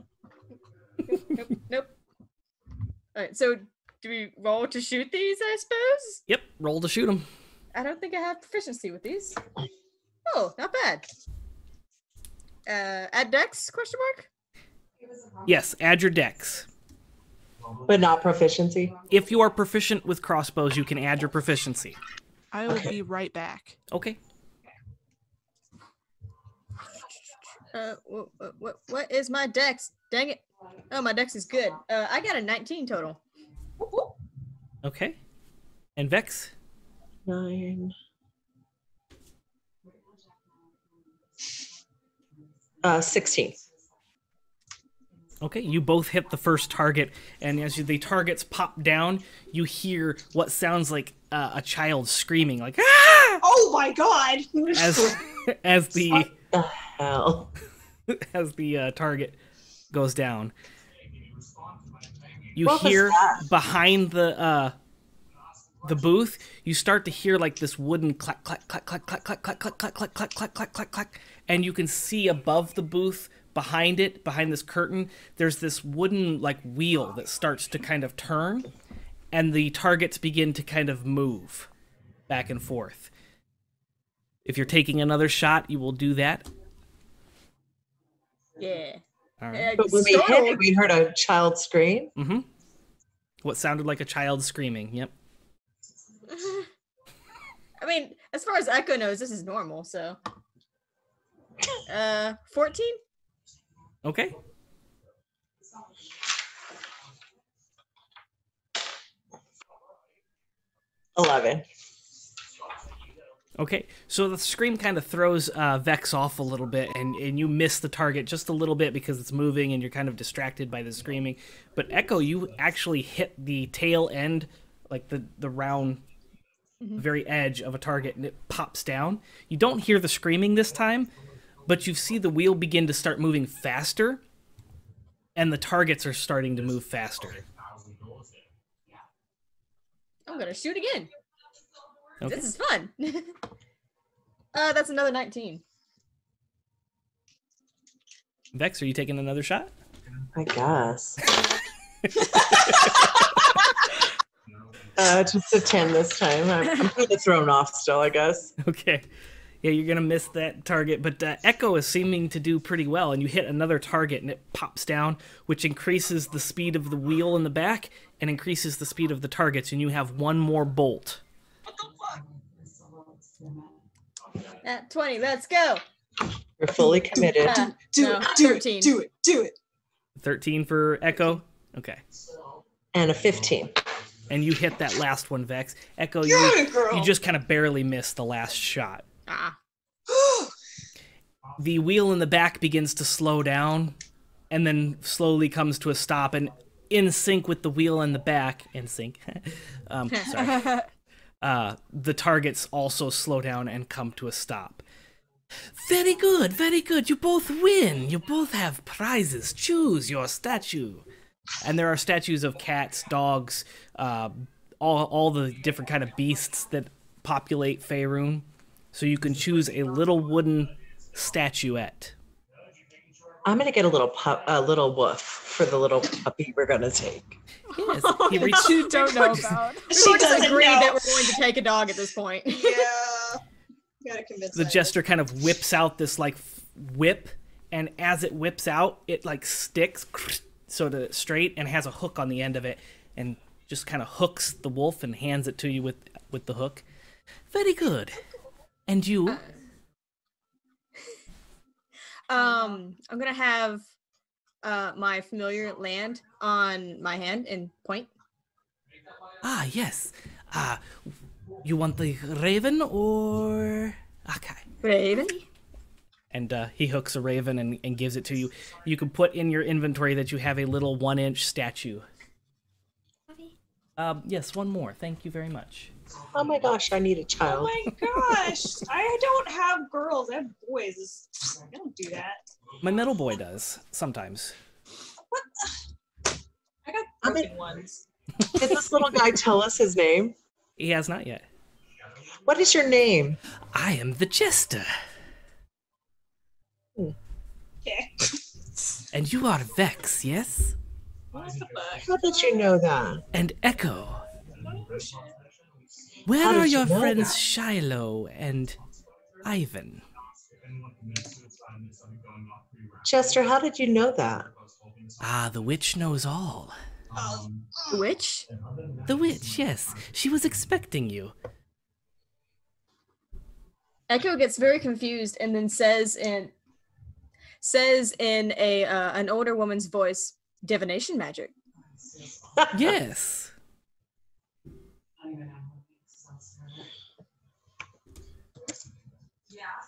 Nope. All right, so do we roll to shoot these, I suppose? Yep, roll to shoot them. I don't think I have proficiency with these. Oh, not bad. Add dex, question mark? Yes, add your dex. But not proficiency. If you are proficient with crossbows, you can add your proficiency. I will be right back. Okay. What is my dex? Dang it. Oh, my dex is good. I got a 19 total. Okay. And Vex? 9. 16. Okay, you both hit the first target, and as the targets pop down, you hear what sounds like a child screaming, like "Ah!" Oh my god! as the What the hell? as the target goes down. You What was hear that? behind the booth, you start to hear like this wooden clack clack clack clack clack clack clack clack clack clack clack clack clack clack clack, and you can see above the booth, behind it, behind this curtain, there's this wooden like wheel that starts to kind of turn, and the targets begin to kind of move back and forth. If you're taking another shot, you will do that. Yeah. All right. But when we hit it, we heard a child scream. Mm-hmm. What sounded like a child screaming. Yep. I mean, as far as Echo knows, this is normal, so. 14? Okay. $11. Okay, so the scream kind of throws Vex off a little bit, and you miss the target just a little bit because it's moving and you're kind of distracted by the screaming. But Echo, you actually hit the tail end, like the round, very edge of a target, and it pops down. You don't hear the screaming this time, but you see the wheel begin to start moving faster, and the targets are starting to move faster. I'm gonna shoot again. Okay. This is fun. That's another 19. Vex, are you taking another shot? I guess. Just a 10 this time. I'm kind of thrown off still, I guess. Okay. Yeah, you're going to miss that target, but Echo is seeming to do pretty well, and you hit another target, and it pops down, which increases the speed of the wheel in the back and increases the speed of the targets, and you have one more bolt. At 20, let's go. You're fully committed. Do it. 13 for Echo? Okay. And a 15. And you hit that last one, Vex. Echo, Yeah, girl. you just kind of barely missed the last shot. Ah. The wheel in the back begins to slow down and then slowly comes to a stop, and in sync with the wheel in the back, sorry. The targets also slow down and come to a stop. Very good, very good. You both win. You both have prizes. Choose your statue. And there are statues of cats, dogs, all the different kind of beasts that populate Faerun. So you can choose a little wooden statuette. I'm gonna get a little woof for the little puppy we're gonna take. Yes, he reached. You don't know about. She We doesn't agree know. that we're going to take a dog at this point. Yeah. Gotta convince The that. jester kind of whips out this like whip, and as it whips out, it like sticks, sort of straight and has a hook on the end of it, and just kind of hooks the wolf and hands it to you with the hook. Very good. And you? I'm gonna have my familiar land on my hand and point. Ah, yes. You want the raven or... Okay. Raven? And he hooks a raven and gives it to you. You can put in your inventory that you have a little 1-inch statue. Yes, one more. Thank you very much. Oh my gosh, I need a child. Oh my gosh, I don't have girls. I have boys. I don't do that. My middle boy does, sometimes. What? I got broken ones. Did this little guy tell us his name? He has not yet. What is your name? I am the Jester. Okay. And you are Vex, yes? What the fuck? How did you know that? And Echo. Where How did are you your know friends that? Shilo and Eyvin? Chester, how did you know that? Ah, the witch knows all. Which? The witch, yes. She was expecting you. Echo gets very confused and then says in an older woman's voice, divination magic. Yes.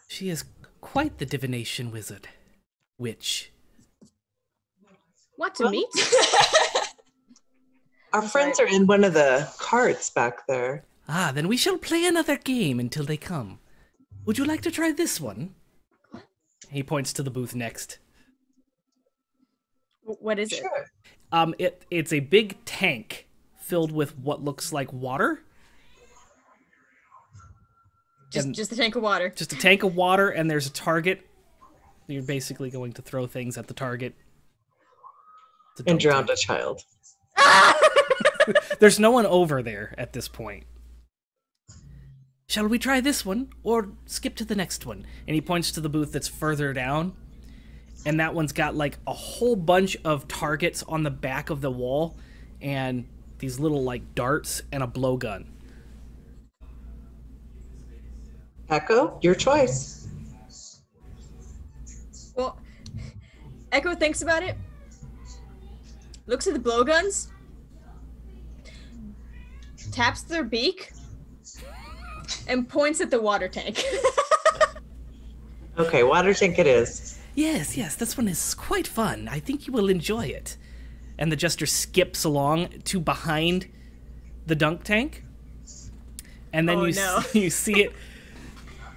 She is quite the divination wizard. Witch. Want to meet? Our friends are in one of the carts back there. Ah, then we shall play another game until they come. Would you like to try this one? He points to the booth next. What is it? Sure. It's a big tank filled with what looks like water. Just a tank of water. Just a tank of water, and there's a target. You're basically going to throw things at the target. And drowned a child. There's no one over there at this point. Shall we try this one, or skip to the next one? And he points to the booth that's further down, and that one's got like a whole bunch of targets on the back of the wall, and these little like darts and a blowgun. Echo, your choice. Well, Echo thinks about it, looks at the blowguns, taps their beak, and points at the water tank. Okay, water tank it is. Yes, this one is quite fun. I think you will enjoy it. And the jester skips along to behind the dunk tank. And then you see it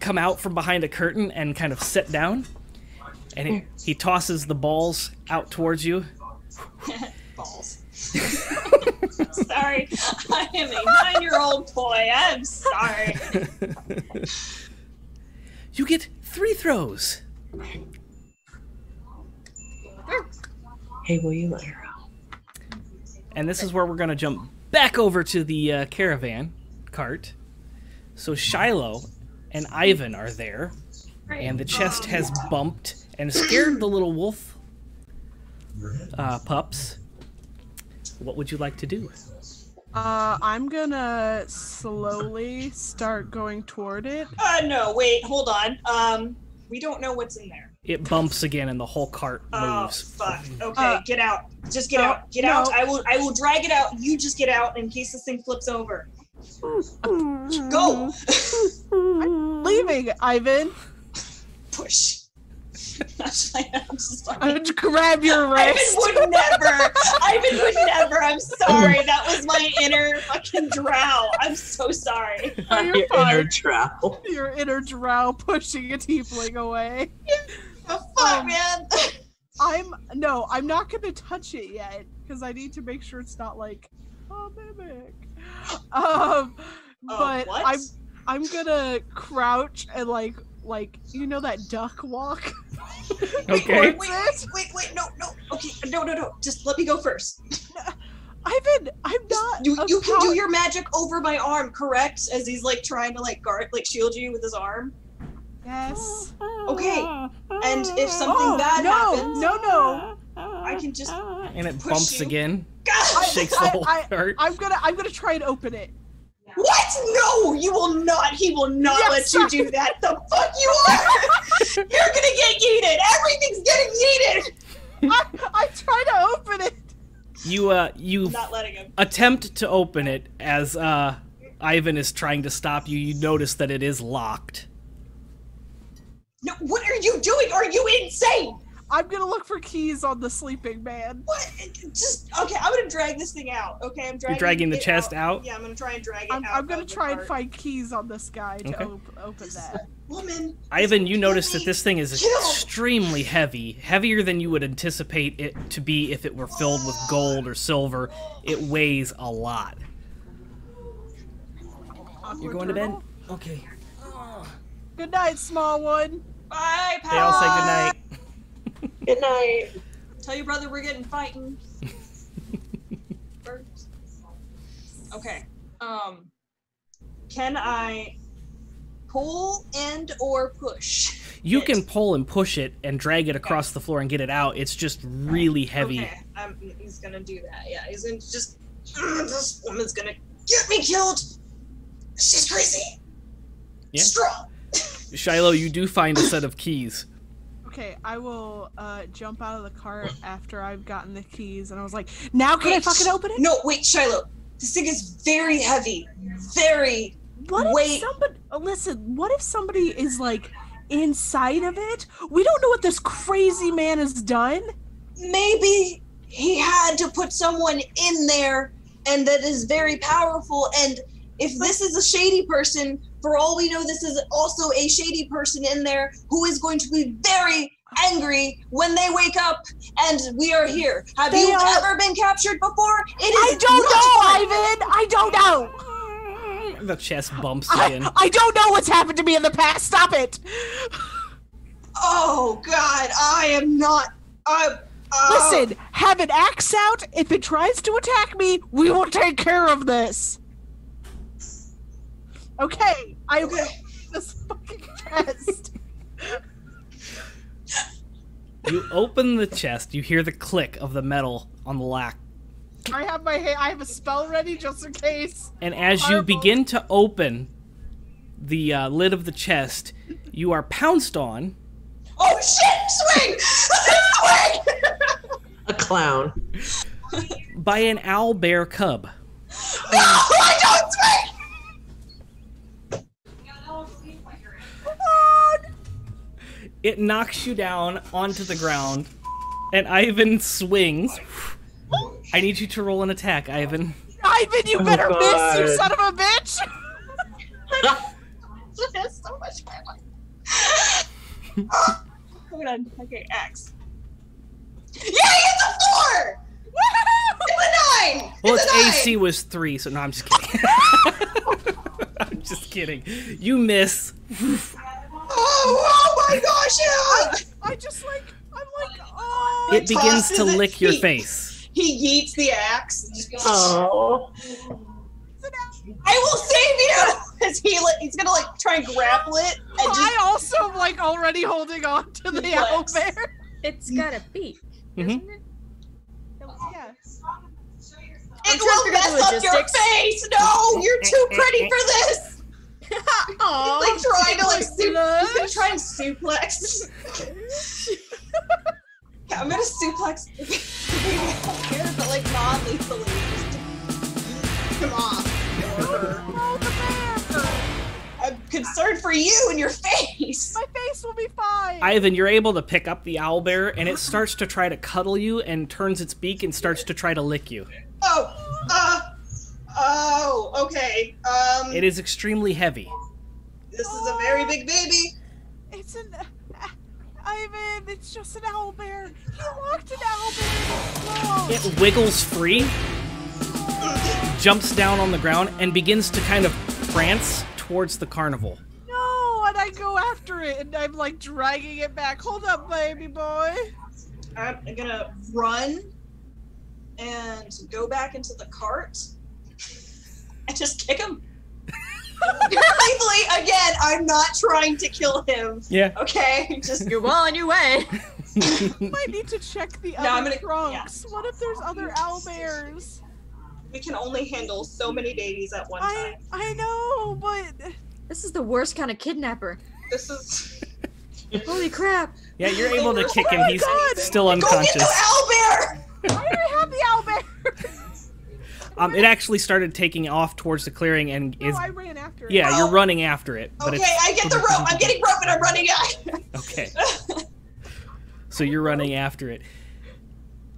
come out from behind a curtain and kind of sit down. And he tosses the balls out towards you. Balls. Sorry, I am a 9-year-old boy. I'm sorry. You get 3 throws. Hey, will you let her out? And this is where we're going to jump back over to the caravan cart. So Shilo and Eyvin are there. And the chest has bumped and scared the little wolf pups. What would you like to do? I'm gonna slowly start going toward it. No, wait, hold on. We don't know what's in there. It bumps again and the whole cart moves. Oh, fuck. Okay, get out. Just get out. Get out. I will drag it out. You just get out in case this thing flips over. Go! I'm leaving, Eyvin. Push. I'm sorry. I'm gonna grab your wrist. Eyvin would never. I'm sorry. That was my inner fucking drow. I'm so sorry. Oh, you're Your fine. inner trowel. Your inner drow pushing a tiefling away. The fuck, man? I'm not gonna touch it yet because I need to make sure it's not like a mimic. But what? I'm gonna crouch and like you know that duck walk. Okay. Wait, no. Okay, no. Just let me go first. I'm not. You can do your magic over my arm, correct? As he's like trying to like guard, like shield you with his arm. Yes. Okay. And if something bad happens, no. I can just and it push bumps you. again. God! Shakes the whole cart. I'm gonna try and open it. What? No, you will not. He will not Yes, let you do that. The fuck you are! You're gonna get yeeted. Everything's getting yeeted. I try to open it. You I'm not letting him. attempt to open it as Eyvin is trying to stop you. You notice that it is locked. No, what are you doing? Are you insane? I'm gonna look for keys on the sleeping man. What? Just okay. I'm gonna drag this thing out. Okay, I'm dragging. You're dragging the it chest out? Yeah, I'm gonna try and drag it out. I'm gonna of the try and cart. find keys on this guy to Okay. open that. Woman. Eyvin, you is notice that getting this thing is killed. extremely heavy. Heavier than you would anticipate it to be if it were filled with gold or silver. It weighs a lot. You're going to bed? Okay. Good night, small one. Bye, pal. They all say goodnight. Good night. Tell your brother we're getting fighting. First. Okay. Can I pull and or push? You it? can pull and push it and drag it across the floor and get it out. It's just really heavy. Okay, he's gonna do that. Yeah, he's gonna just. This woman's gonna get me killed. She's crazy. Yeah. Strong. Shilo, you do find a set of keys. Okay, I will jump out of the cart after I've gotten the keys, and I was like, now can I fucking open it? No, wait, Shilo. This thing is very heavy. Very. What if Wait. somebody, listen, what if somebody is like inside of it? We don't know what this crazy man has done. Maybe he had to put someone in there, and that is very powerful. And if this is a shady person, for all we know, this is also a shady person in there who is going to be very angry when they wake up and we are here. Have you ever been captured before? I don't know, Eyvin! I don't know! The chest bumps again. I don't know what's happened to me in the past. Stop it! Oh, God, I am not... Listen, have an axe out. If it tries to attack me, we will take care of this. Okay, I will this fucking chest. You open the chest. You hear the click of the metal on the lock. I have a spell ready just in case. And as you begin to open the lid of the chest, you are pounced on. Oh, shit! Swing! Swing! A clown. By an owlbear cub. No, I don't swing! It knocks you down onto the ground, and Eyvin swings. I need you to roll an attack, Eyvin. Eyvin, you better miss, you God. son of a bitch! There's so much violence. Hold on. Okay, X. Yeah, he hit the floor! It's a 9! Well, it's its a 9! AC was 3, so no, I'm just kidding. I'm just kidding. You miss. Oh my gosh, yeah! I just like, I'm like, oh. It begins to tosses it. lick your face. He yeets the axe. Just goes, Oh. I will save you! As he's gonna like try and grapple it and just I also am like already holding on to the Flex. owlbear. It's got a beak, doesn't it? Yeah. it will mess up your logistics. face! No! You're too pretty for this! Aww. Like trying to like he's gonna Blush. try and suplex. Yeah, I'm gonna suplex here, but like non-lethally. Come on. Oh, the bear. I'm concerned for you and your face. My face will be fine. Eyvin, you're able to pick up the owlbear, and it starts to try to cuddle you and turns its beak and starts to try to lick you. Oh, okay. It is extremely heavy. This is a very big baby. It's an Eyvin, it's just an owlbear. He locked an owlbear. It wiggles free, jumps down on the ground, and begins to kind of prance towards the carnival. No, and I go after it, and I'm like dragging it back. Hold up, baby boy. I'm gonna run and go back into the cart and just kick him. Lethally, again, I'm not trying to kill him. Yeah. Okay, just You're well on your way. Might need to check the No, I'm other gonna- trunks. What if there's other owlbears? We can only handle so many babies at one time. I know, but This is the worst kind of kidnapper. This is. Holy crap! Yeah, you're able to kick him. He's God. still Go get unconscious. the owlbear! why do I have the owlbear? It actually started taking off towards the clearing and No, is. I ran after it. Yeah, Oh. you're running after it. But Okay, I get the rope. I'm getting rope and I'm running out. Okay. So you're running after it.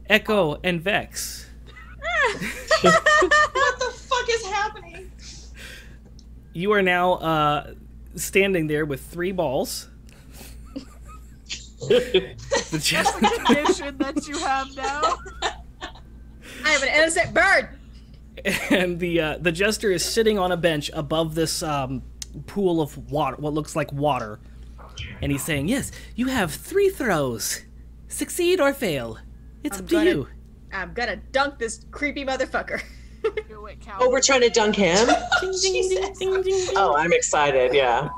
Echo and Vex. What the fuck is happening? You are now standing there with 3 balls. The chest. Condition that you have now. I have an innocent bird. And the jester is sitting on a bench above this pool of water, what looks like water, and he's saying, "Yes, you have 3 throws. Succeed or fail. It's up to you." I'm gonna dunk this creepy motherfucker. Do it, cow. Oh, we're trying to dunk him? Jesus. Oh, I'm excited, yeah.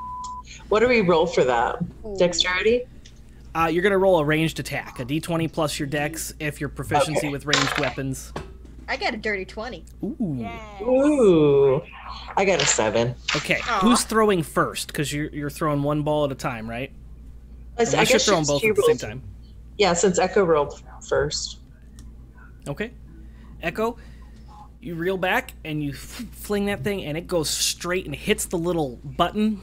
What do we roll for that? Dexterity? You're gonna roll a ranged attack, a d20 plus your dex if you're proficiency Okay. with ranged weapons. I got a dirty 20. Ooh. Yes. Ooh. I got a 7. Okay, Aw. who's throwing first? Because you're throwing 1 ball at a time, right? I Unless you're guess throwing since both she at the same rolled- time. Yeah, since Echo rolled first. Okay. Echo, you reel back and you fling that thing and it goes straight and hits the little button.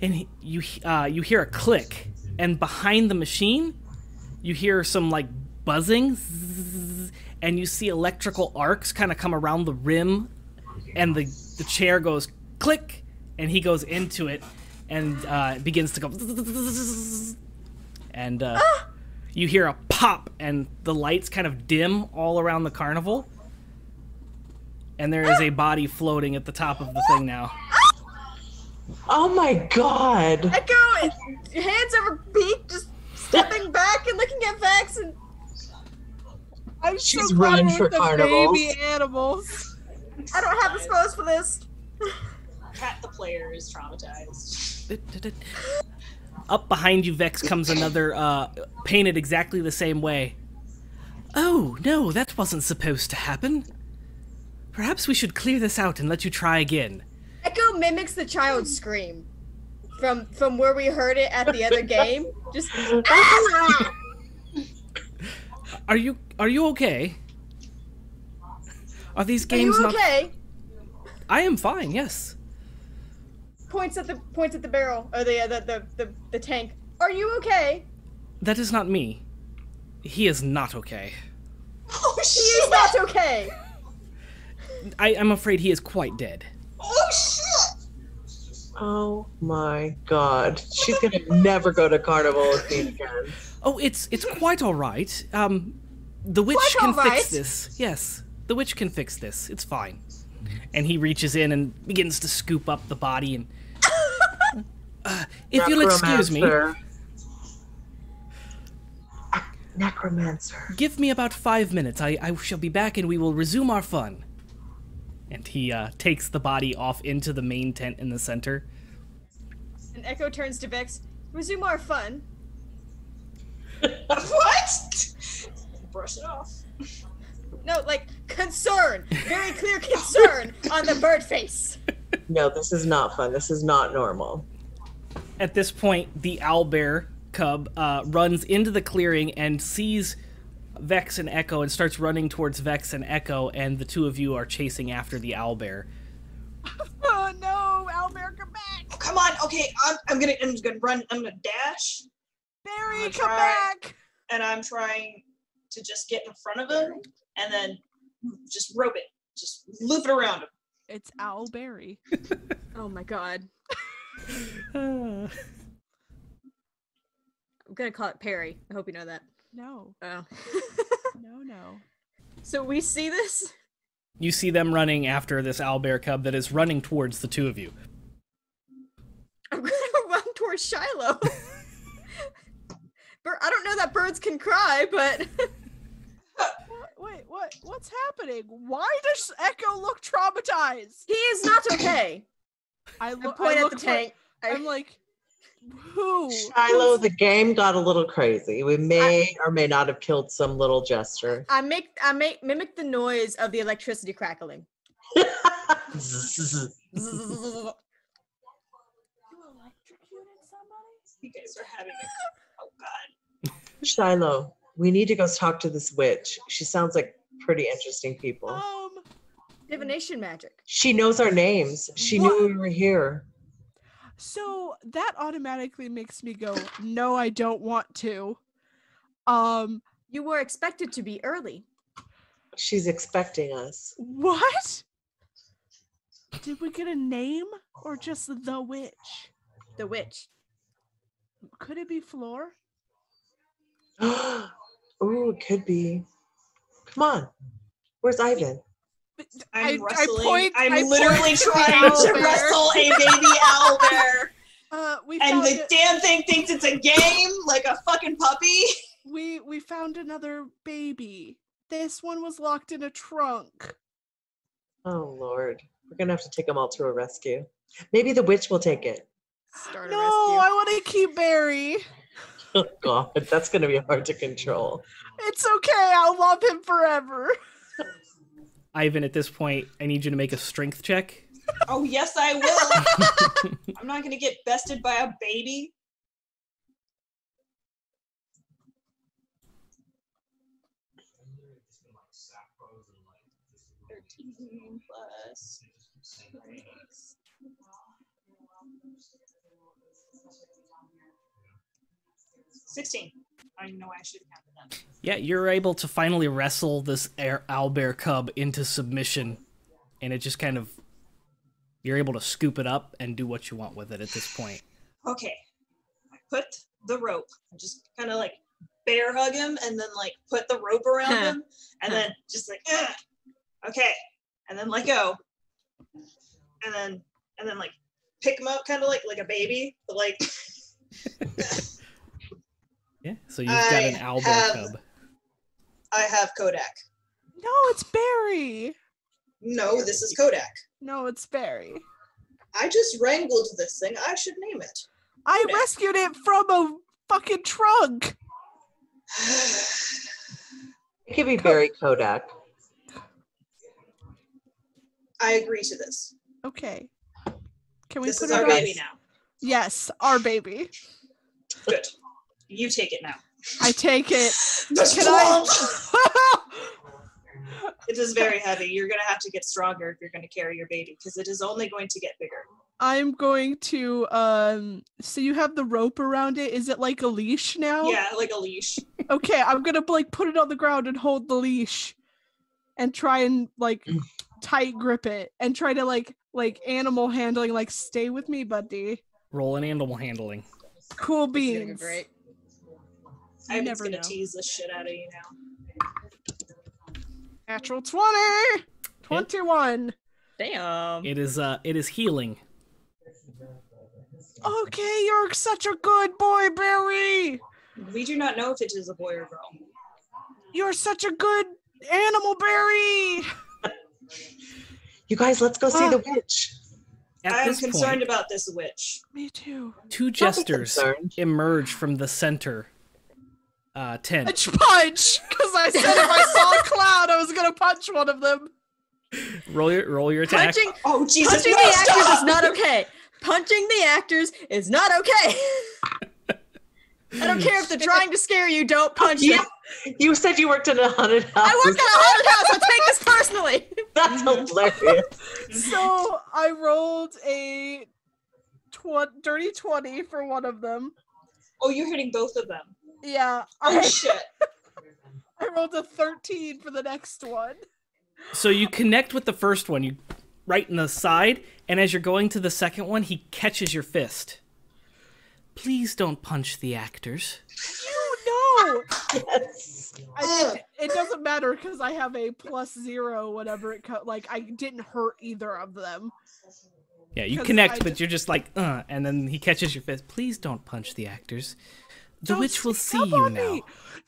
And you hear a click, and behind the machine, you hear some like buzzing, zzz, and you see electrical arcs kind of come around the rim, and the chair goes click, and he goes into it and begins to go, zzz, and you hear a pop, and the lights kind of dim all around the carnival, and there is a body floating at the top of the thing now. Oh my god. Echo, hands over beak, just stepping back and looking at Vex, and I'm She's so running glad for with the carnivals. baby animals. I don't have the spells for this. Cat the player is traumatized. Up behind you, Vex, comes another, painted exactly the same way. Oh, no, that wasn't supposed to happen. Perhaps we should clear this out and let you try again. Echo mimics the child's scream from where we heard it at the other game. Just Are you okay? Are these Are games you not... okay? I am fine, yes. Points at the barrel or the tank. Are you okay? That is not me. He is not okay. Oh He shit! is not okay. I'm afraid he is quite dead. Oh shit! Oh my god. She's gonna never go to carnival with me again. Oh, it's quite all right. The witch Quite can all right? fix this. Yes, the witch can fix this. It's fine. And he reaches in and begins to scoop up the body and. If you'll excuse me, Necromancer. Necromancer. give me about 5 minutes. I shall be back and we will resume our fun. And he takes the body off into the main tent in the center. And Echo turns to Vex. Resume our fun. What? Brush it off. No, like concern. Very clear concern on the bird face. No, this is not fun. This is not normal. At this point, the owlbear cub runs into the clearing and sees Vex and Echo and starts running towards Vex and Echo, and the two of you are chasing after the owlbear. Oh no, Owlbear, come back! Oh, come on. Okay, I'm gonna run. I'm gonna dash, Barry, I'll come try. back! and I'm trying to just get in front of him, and then just rope it, just loop it around him. It's Owlberry. Oh my god. Uh, I'm gonna call it Perry. I hope you know that. No, Oh. no. So we see this? you see them running after this owlbear cub that is running towards the two of you. I'm gonna run towards Shilo. I don't know that birds can cry, but Wait, what's happening? Why does Echo look traumatized? he is not okay. I I look. point I at look the for- tank. I'm like, Who? Shilo, the game got a little crazy. We may or may not have killed some little jester. I mimic the noise of the electricity crackling. You guys are having a oh god. Shilo, we need to go talk to this witch. She sounds like pretty interesting people. Divination magic. She knows our names. She knew we were here. So that automatically makes me go, no, I don't want to. You were expected to be early. She's expecting us. What? Did we get a name or just the witch? The witch. Could it be Floor? Oh, it could be. Come on. Where's Eyvin? I'm wrestling. I'm I literally point to the trying to owlbear. wrestle a baby owlbear. We And found the damn thing thinks it's a game, like a fucking puppy. we found another baby. This one was locked in a trunk. Oh, Lord. We're going to have to take them all to a rescue. Maybe the witch will take it. Start a No, rescue. I want to keep Barry. Oh, God. That's going to be hard to control. It's okay. I'll love him forever. Eyvin, at this point, I need you to make a strength check. Oh, yes, I will. I'm not going to get bested by a baby. Plus 16. I know I should have counted them. Yeah, you're able to finally wrestle this owlbear cub into submission, and it just kind of, you're able to scoop it up and do what you want with it at this point. Okay. I put the rope. I just kind of like bear hug him and then like put the rope around him and then just like, ugh. Okay. And then let go. And then like pick him up kind of like a baby, but like Yeah, so you've got an owlbear cub. I have Kodak. No, it's Barry. No, this is Kodak. No, it's Barry. I just wrangled this thing. I should name it. I Kodak. rescued it from a fucking trunk. It could be Barry Kodak. I agree to this. Okay. Can we This put is it our on? baby now. Yes, our baby. Good. You take it now. I take it. Can I? It is very heavy. You're going to have to get stronger if you're going to carry your baby because it is only going to get bigger. I'm going to so you have the rope around it. Is it like a leash now? Yeah, like a leash. Okay, I'm gonna like put it on the ground and hold the leash and try and like tight grip it and try to like animal handling, like stay with me, buddy. Roll an animal handling. Cool It's gonna be beans. great. I'm never going to know. tease the shit out of you now. Natural 20! 21. Damn. It is healing. Okay, you're such a good boy, Barry. We do not know if it is a boy or girl. You're such a good animal, Barry. You guys, let's go see the witch. At I'm this concerned point, about this witch. Me too. two Don't be jesters concerned. emerge from the center tent. Punch! Because I said if I saw a cloud, I was gonna punch one of them. Roll your attack. Oh, Jesus. Punching no, the actors stop! is not okay. Punching the actors is not okay. I don't care if they're trying to scare you. Don't punch You, them. you said you worked in a haunted house. I work at a haunted house. I'll take this personally. That's hilarious. So I rolled a dirty 20 for one of them. Oh, you're hitting both of them. Yeah, Oh, shit. I rolled a 13 for the next one. So you connect with the first one, you right in the side, and as you're going to the second one, he catches your fist. Please don't punch the actors. You know! Yes. It doesn't matter because I have a +0, whatever it like I didn't hurt either of them. Yeah, you 'Cause connect, I but just- you're just like, and then he catches your fist. Please don't punch the actors. The Don't witch will sneak see up you on now. me.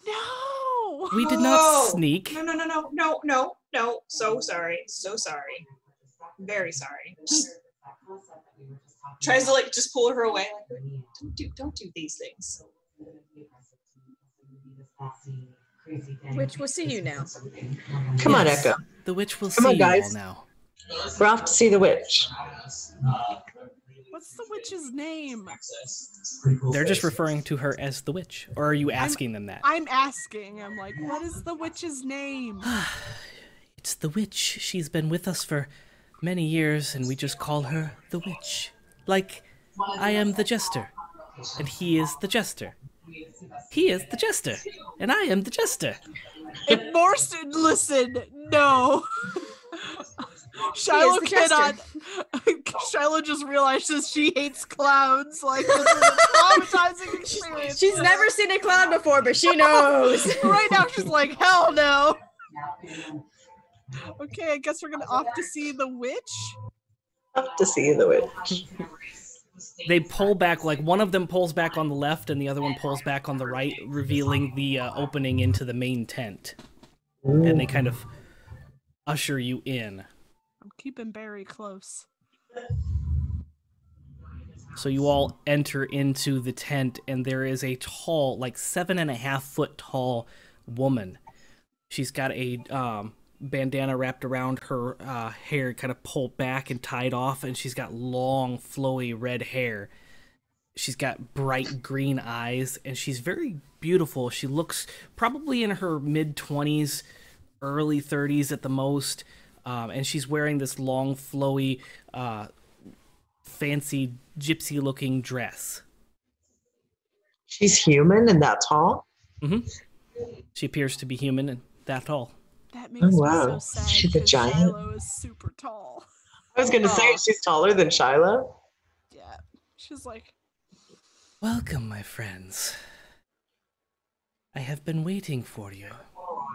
No! We did Whoa. not sneak. No. So sorry. So sorry. Very sorry. tries to like just pull her away. Like, don't do these things. Witch will see you now. Come on, Yes, Echo. The witch will Come see on, you all guys. now. We're off to see the witch. What's the witch's name? They're just referring to her as the witch. Or are you asking them that? I'm asking. I'm like, what is the witch's name? It's the witch. She's been with us for many years, and we just call her the witch. Like, I am the jester, and he is the jester. He is the jester, and I am the jester. If Morrison, listen, no. Shiloh the cannot. Shiloh just realizes she hates clowns. Like, this is a traumatizing experience. She's never seen a clown before, but she knows. Right now, she's like, hell no. Okay, I guess we're gonna off to see the witch. Off to see the witch. They pull back, like one of them pulls back on the left and the other one pulls back on the right, revealing the opening into the main tent. And they kind of usher you in. I'm keeping Barry close. So you all enter into the tent, and there is a tall, like 7.5-foot tall woman. She's got a bandana wrapped around her hair, kind of pulled back and tied off, and she's got long, flowy red hair. She's got bright green eyes, and she's very beautiful. She looks probably in her mid-20s, early 30s at the most, and she's wearing this long, flowy, fancy, gypsy-looking dress. She's human and that tall? Mm-hmm. She appears to be human and that tall. That makes me wow. so sad. She's a 'cause giant? Shiloh is super tall. I was going to say she's taller than Shilo. Yeah, she's like, Welcome, my friends. I have been waiting for you.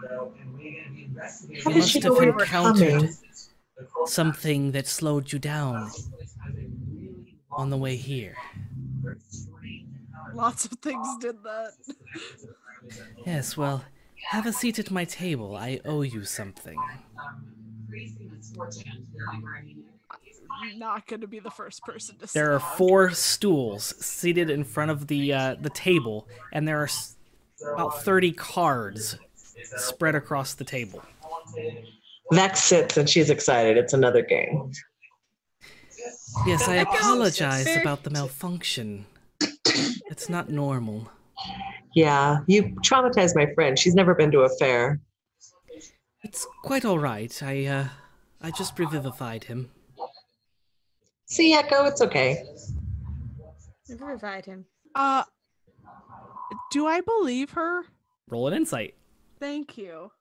How You did she must know have we were encountered coming? something that slowed you down on the way here. lots of things did that. Yes, well, have a seat at my table. I owe you something. I'm not gonna be the first person to say. There are 4 stools seated in front of the table, and there are about 30 cards spread across the table. Vex sits and she's excited. It's another game. Yes, I apologize about the malfunction. It's not normal. Yeah, you traumatized my friend. She's never been to a fair. It's quite all right. I just revivified him. See, Echo, it's okay. Provide him. Do I believe her? Roll an insight. Thank you.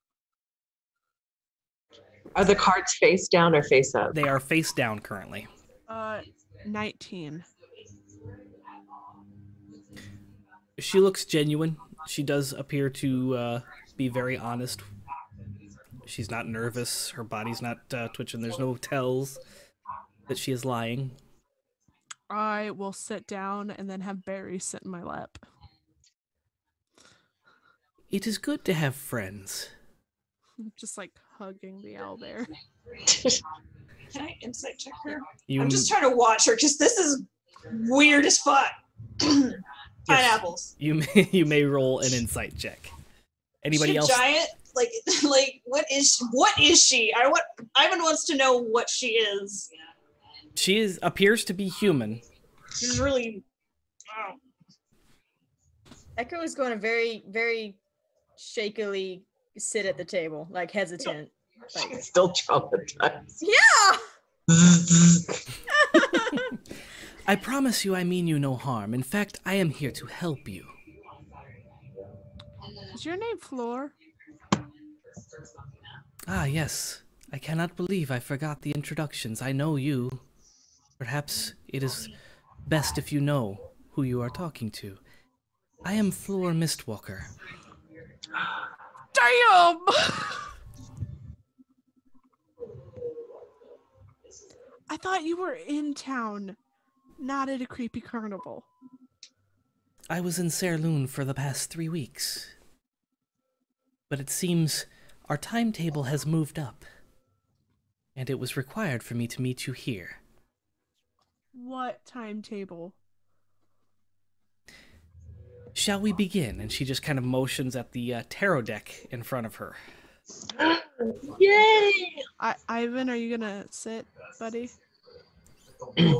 Are the cards face down or face up? They are face down currently. 19. She looks genuine. She does appear to be very honest. She's not nervous. Her body's not twitching. There's no tells that she is lying. I will sit down and then have Barry sit in my lap. It is good to have friends. Just like hugging the owlbear. Can I insight check her? You, I'm just trying to watch her because this is weird as fuck. Pineapples. you may roll an insight check. Anybody She a else? giant? Like what is she? Eyvin wants to know what she is. She appears to be human. She's really Echo is going to very, very shakily sit at the table, like hesitant. Like, She's still traumatized. yeah! I promise you I mean you no harm. In fact, I am here to help you. Is your name Floor? Ah, yes. I cannot believe I forgot the introductions. I know you. Perhaps it is best if you know who you are talking to. I am Floor Mistwalker. Damn! I thought you were in town, not at a creepy carnival. I was in Serloon for the past 3 weeks. But it seems our timetable has moved up, and it was required for me to meet you here. What timetable? Shall we begin? And she just kind of motions at the tarot deck in front of her. Yay! Eyvin, are you gonna sit, buddy? Okay.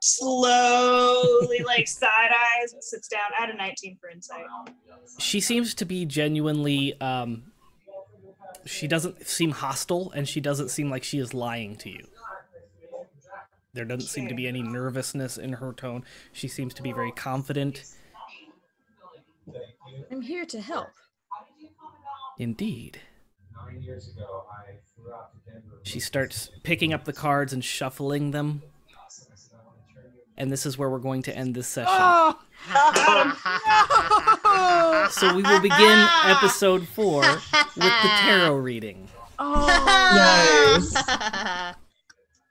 Slowly, like side eyes, sits down. Add a 19 for insight. She seems to be genuinely, she doesn't seem hostile, and she doesn't seem like she is lying to you. There doesn't seem to be any nervousness in her tone. She seems to be very confident. I'm here to help. Indeed. She starts picking up the cards and shuffling them. And this is where we're going to end this session. Oh! So we will begin episode 4 with the tarot reading. Oh, Nice.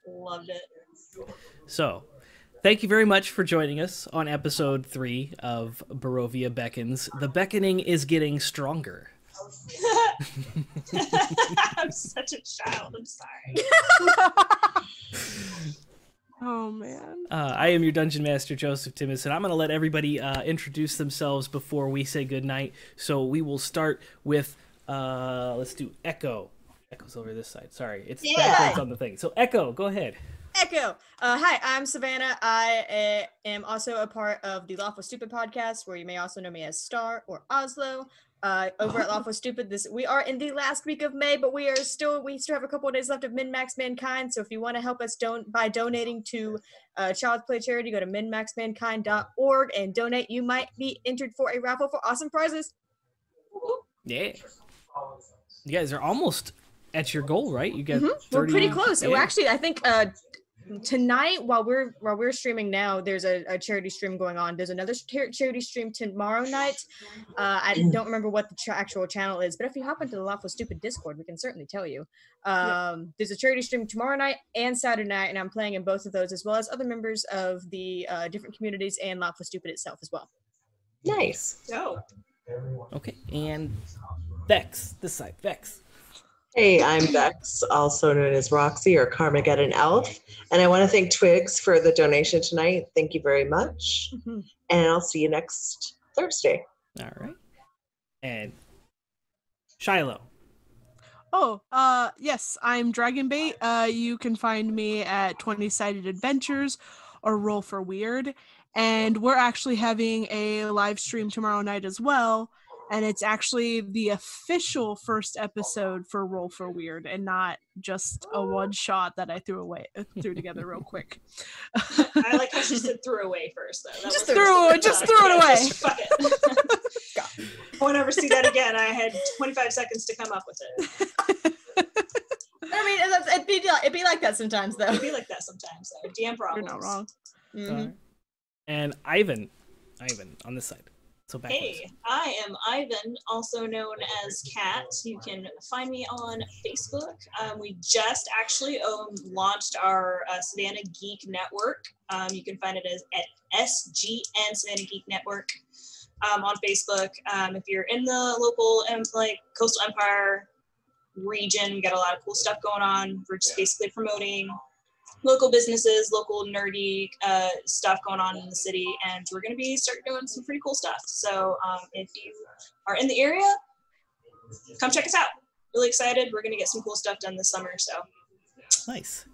Loved it. So, thank you very much for joining us on episode 3 of Barovia Beckons. The beckoning is getting stronger. I'm such a child. I'm sorry. Oh man. I am your Dungeon Master, Joseph Timmis, and I'm going to let everybody introduce themselves before we say goodnight. So we will start with, let's do Echo. Echo's over this side. Sorry, it's backwards on the thing. So Echo, go ahead. Echo. Hi, I'm Savannah. I am also a part of the Lawful Stupid podcast, where you may also know me as Star or Oslo. Over at Lawful Stupid, we are in the last week of May, but we still have a couple of days left of Min-Max Mankind. So if you want to help us by donating to Child's Play charity, go to minmaxmankind.org and donate. You might be entered for a raffle for awesome prizes. Yeah. You guys are almost at your goal, right? You get 30. We're pretty close. Yeah. Well, actually, I think tonight, while we're streaming now, there's a charity stream going on. There's another charity stream tomorrow night. I don't remember what the actual channel is, but if you hop into the Lawful Stupid Discord, we can certainly tell you. There's a charity stream tomorrow night and Saturday night, and I'm playing in both of those, as well as other members of the different communities and Lawful Stupid itself as well. Nice. Dope. Okay, and Vex, this side, Vex. Hey, I'm Vex, also known as Roxy or Carmageddon Elf. And I want to thank Twigs for the donation tonight. Thank you very much. Mm-hmm. And I'll see you next Thursday. All right. And Shilo. Oh, yes, I'm Dragonbait. You can find me at 20-Sided Adventures or Roll for Weird. And we're actually having a live stream tomorrow night as well. And it's actually the official first episode for Roll for Weird and not just a one shot that I threw together real quick. I like how she said threw away first, though. That Just threw it away. Just fuck it. I won't ever see that again. I had 25 seconds to come up with it. I mean, it'd be like that sometimes, though. It'd be like that sometimes, though. Damn problems. You're not wrong. Mm-hmm. And Eyvin on this side. So backwards. Hey, I am Eyvin, also known as Kat. You can find me on Facebook. We just actually launched our Savannah Geek Network. You can find it at SGN Savannah Geek Network on Facebook. If you're in the local Coastal Empire region, we got a lot of cool stuff going on. We're just basically promoting local businesses, local nerdy stuff going on in the city, and we're going to be starting doing some pretty cool stuff. So if you are in the area, come check us out. Really excited. We're going to get some cool stuff done this summer. So nice.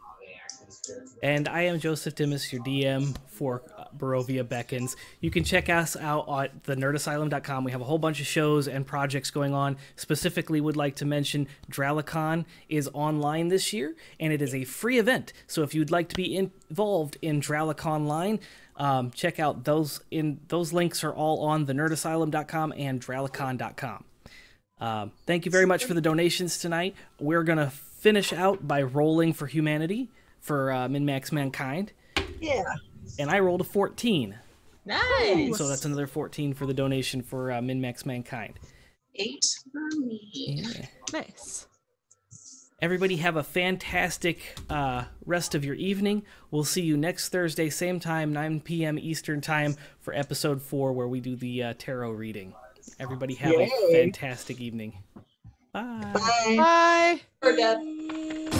And I am Joseph Timmis, your DM for Barovia Beckons. You can check us out at thenerdasylum.com. We have a whole bunch of shows and projects going on. Specifically, would like to mention Dralicon is online this year, and it is a free event. So if you'd like to be involved in Dralicon Line, check out those. Those links are all on thenerdasylum.com and dralicon.com. Thank you very much for the donations tonight. We're going to finish out by rolling for humanity for Min-Max Mankind. Yeah. And I rolled a 14. Nice. So that's another 14 for the donation for Min-Max Mankind. 8 for me. Yeah. Nice. Everybody have a fantastic rest of your evening. We'll see you next Thursday, same time, 9 p.m. Eastern Time for episode 4, where we do the tarot reading. Everybody have a fantastic evening. Bye. Bye. Bye. We're done.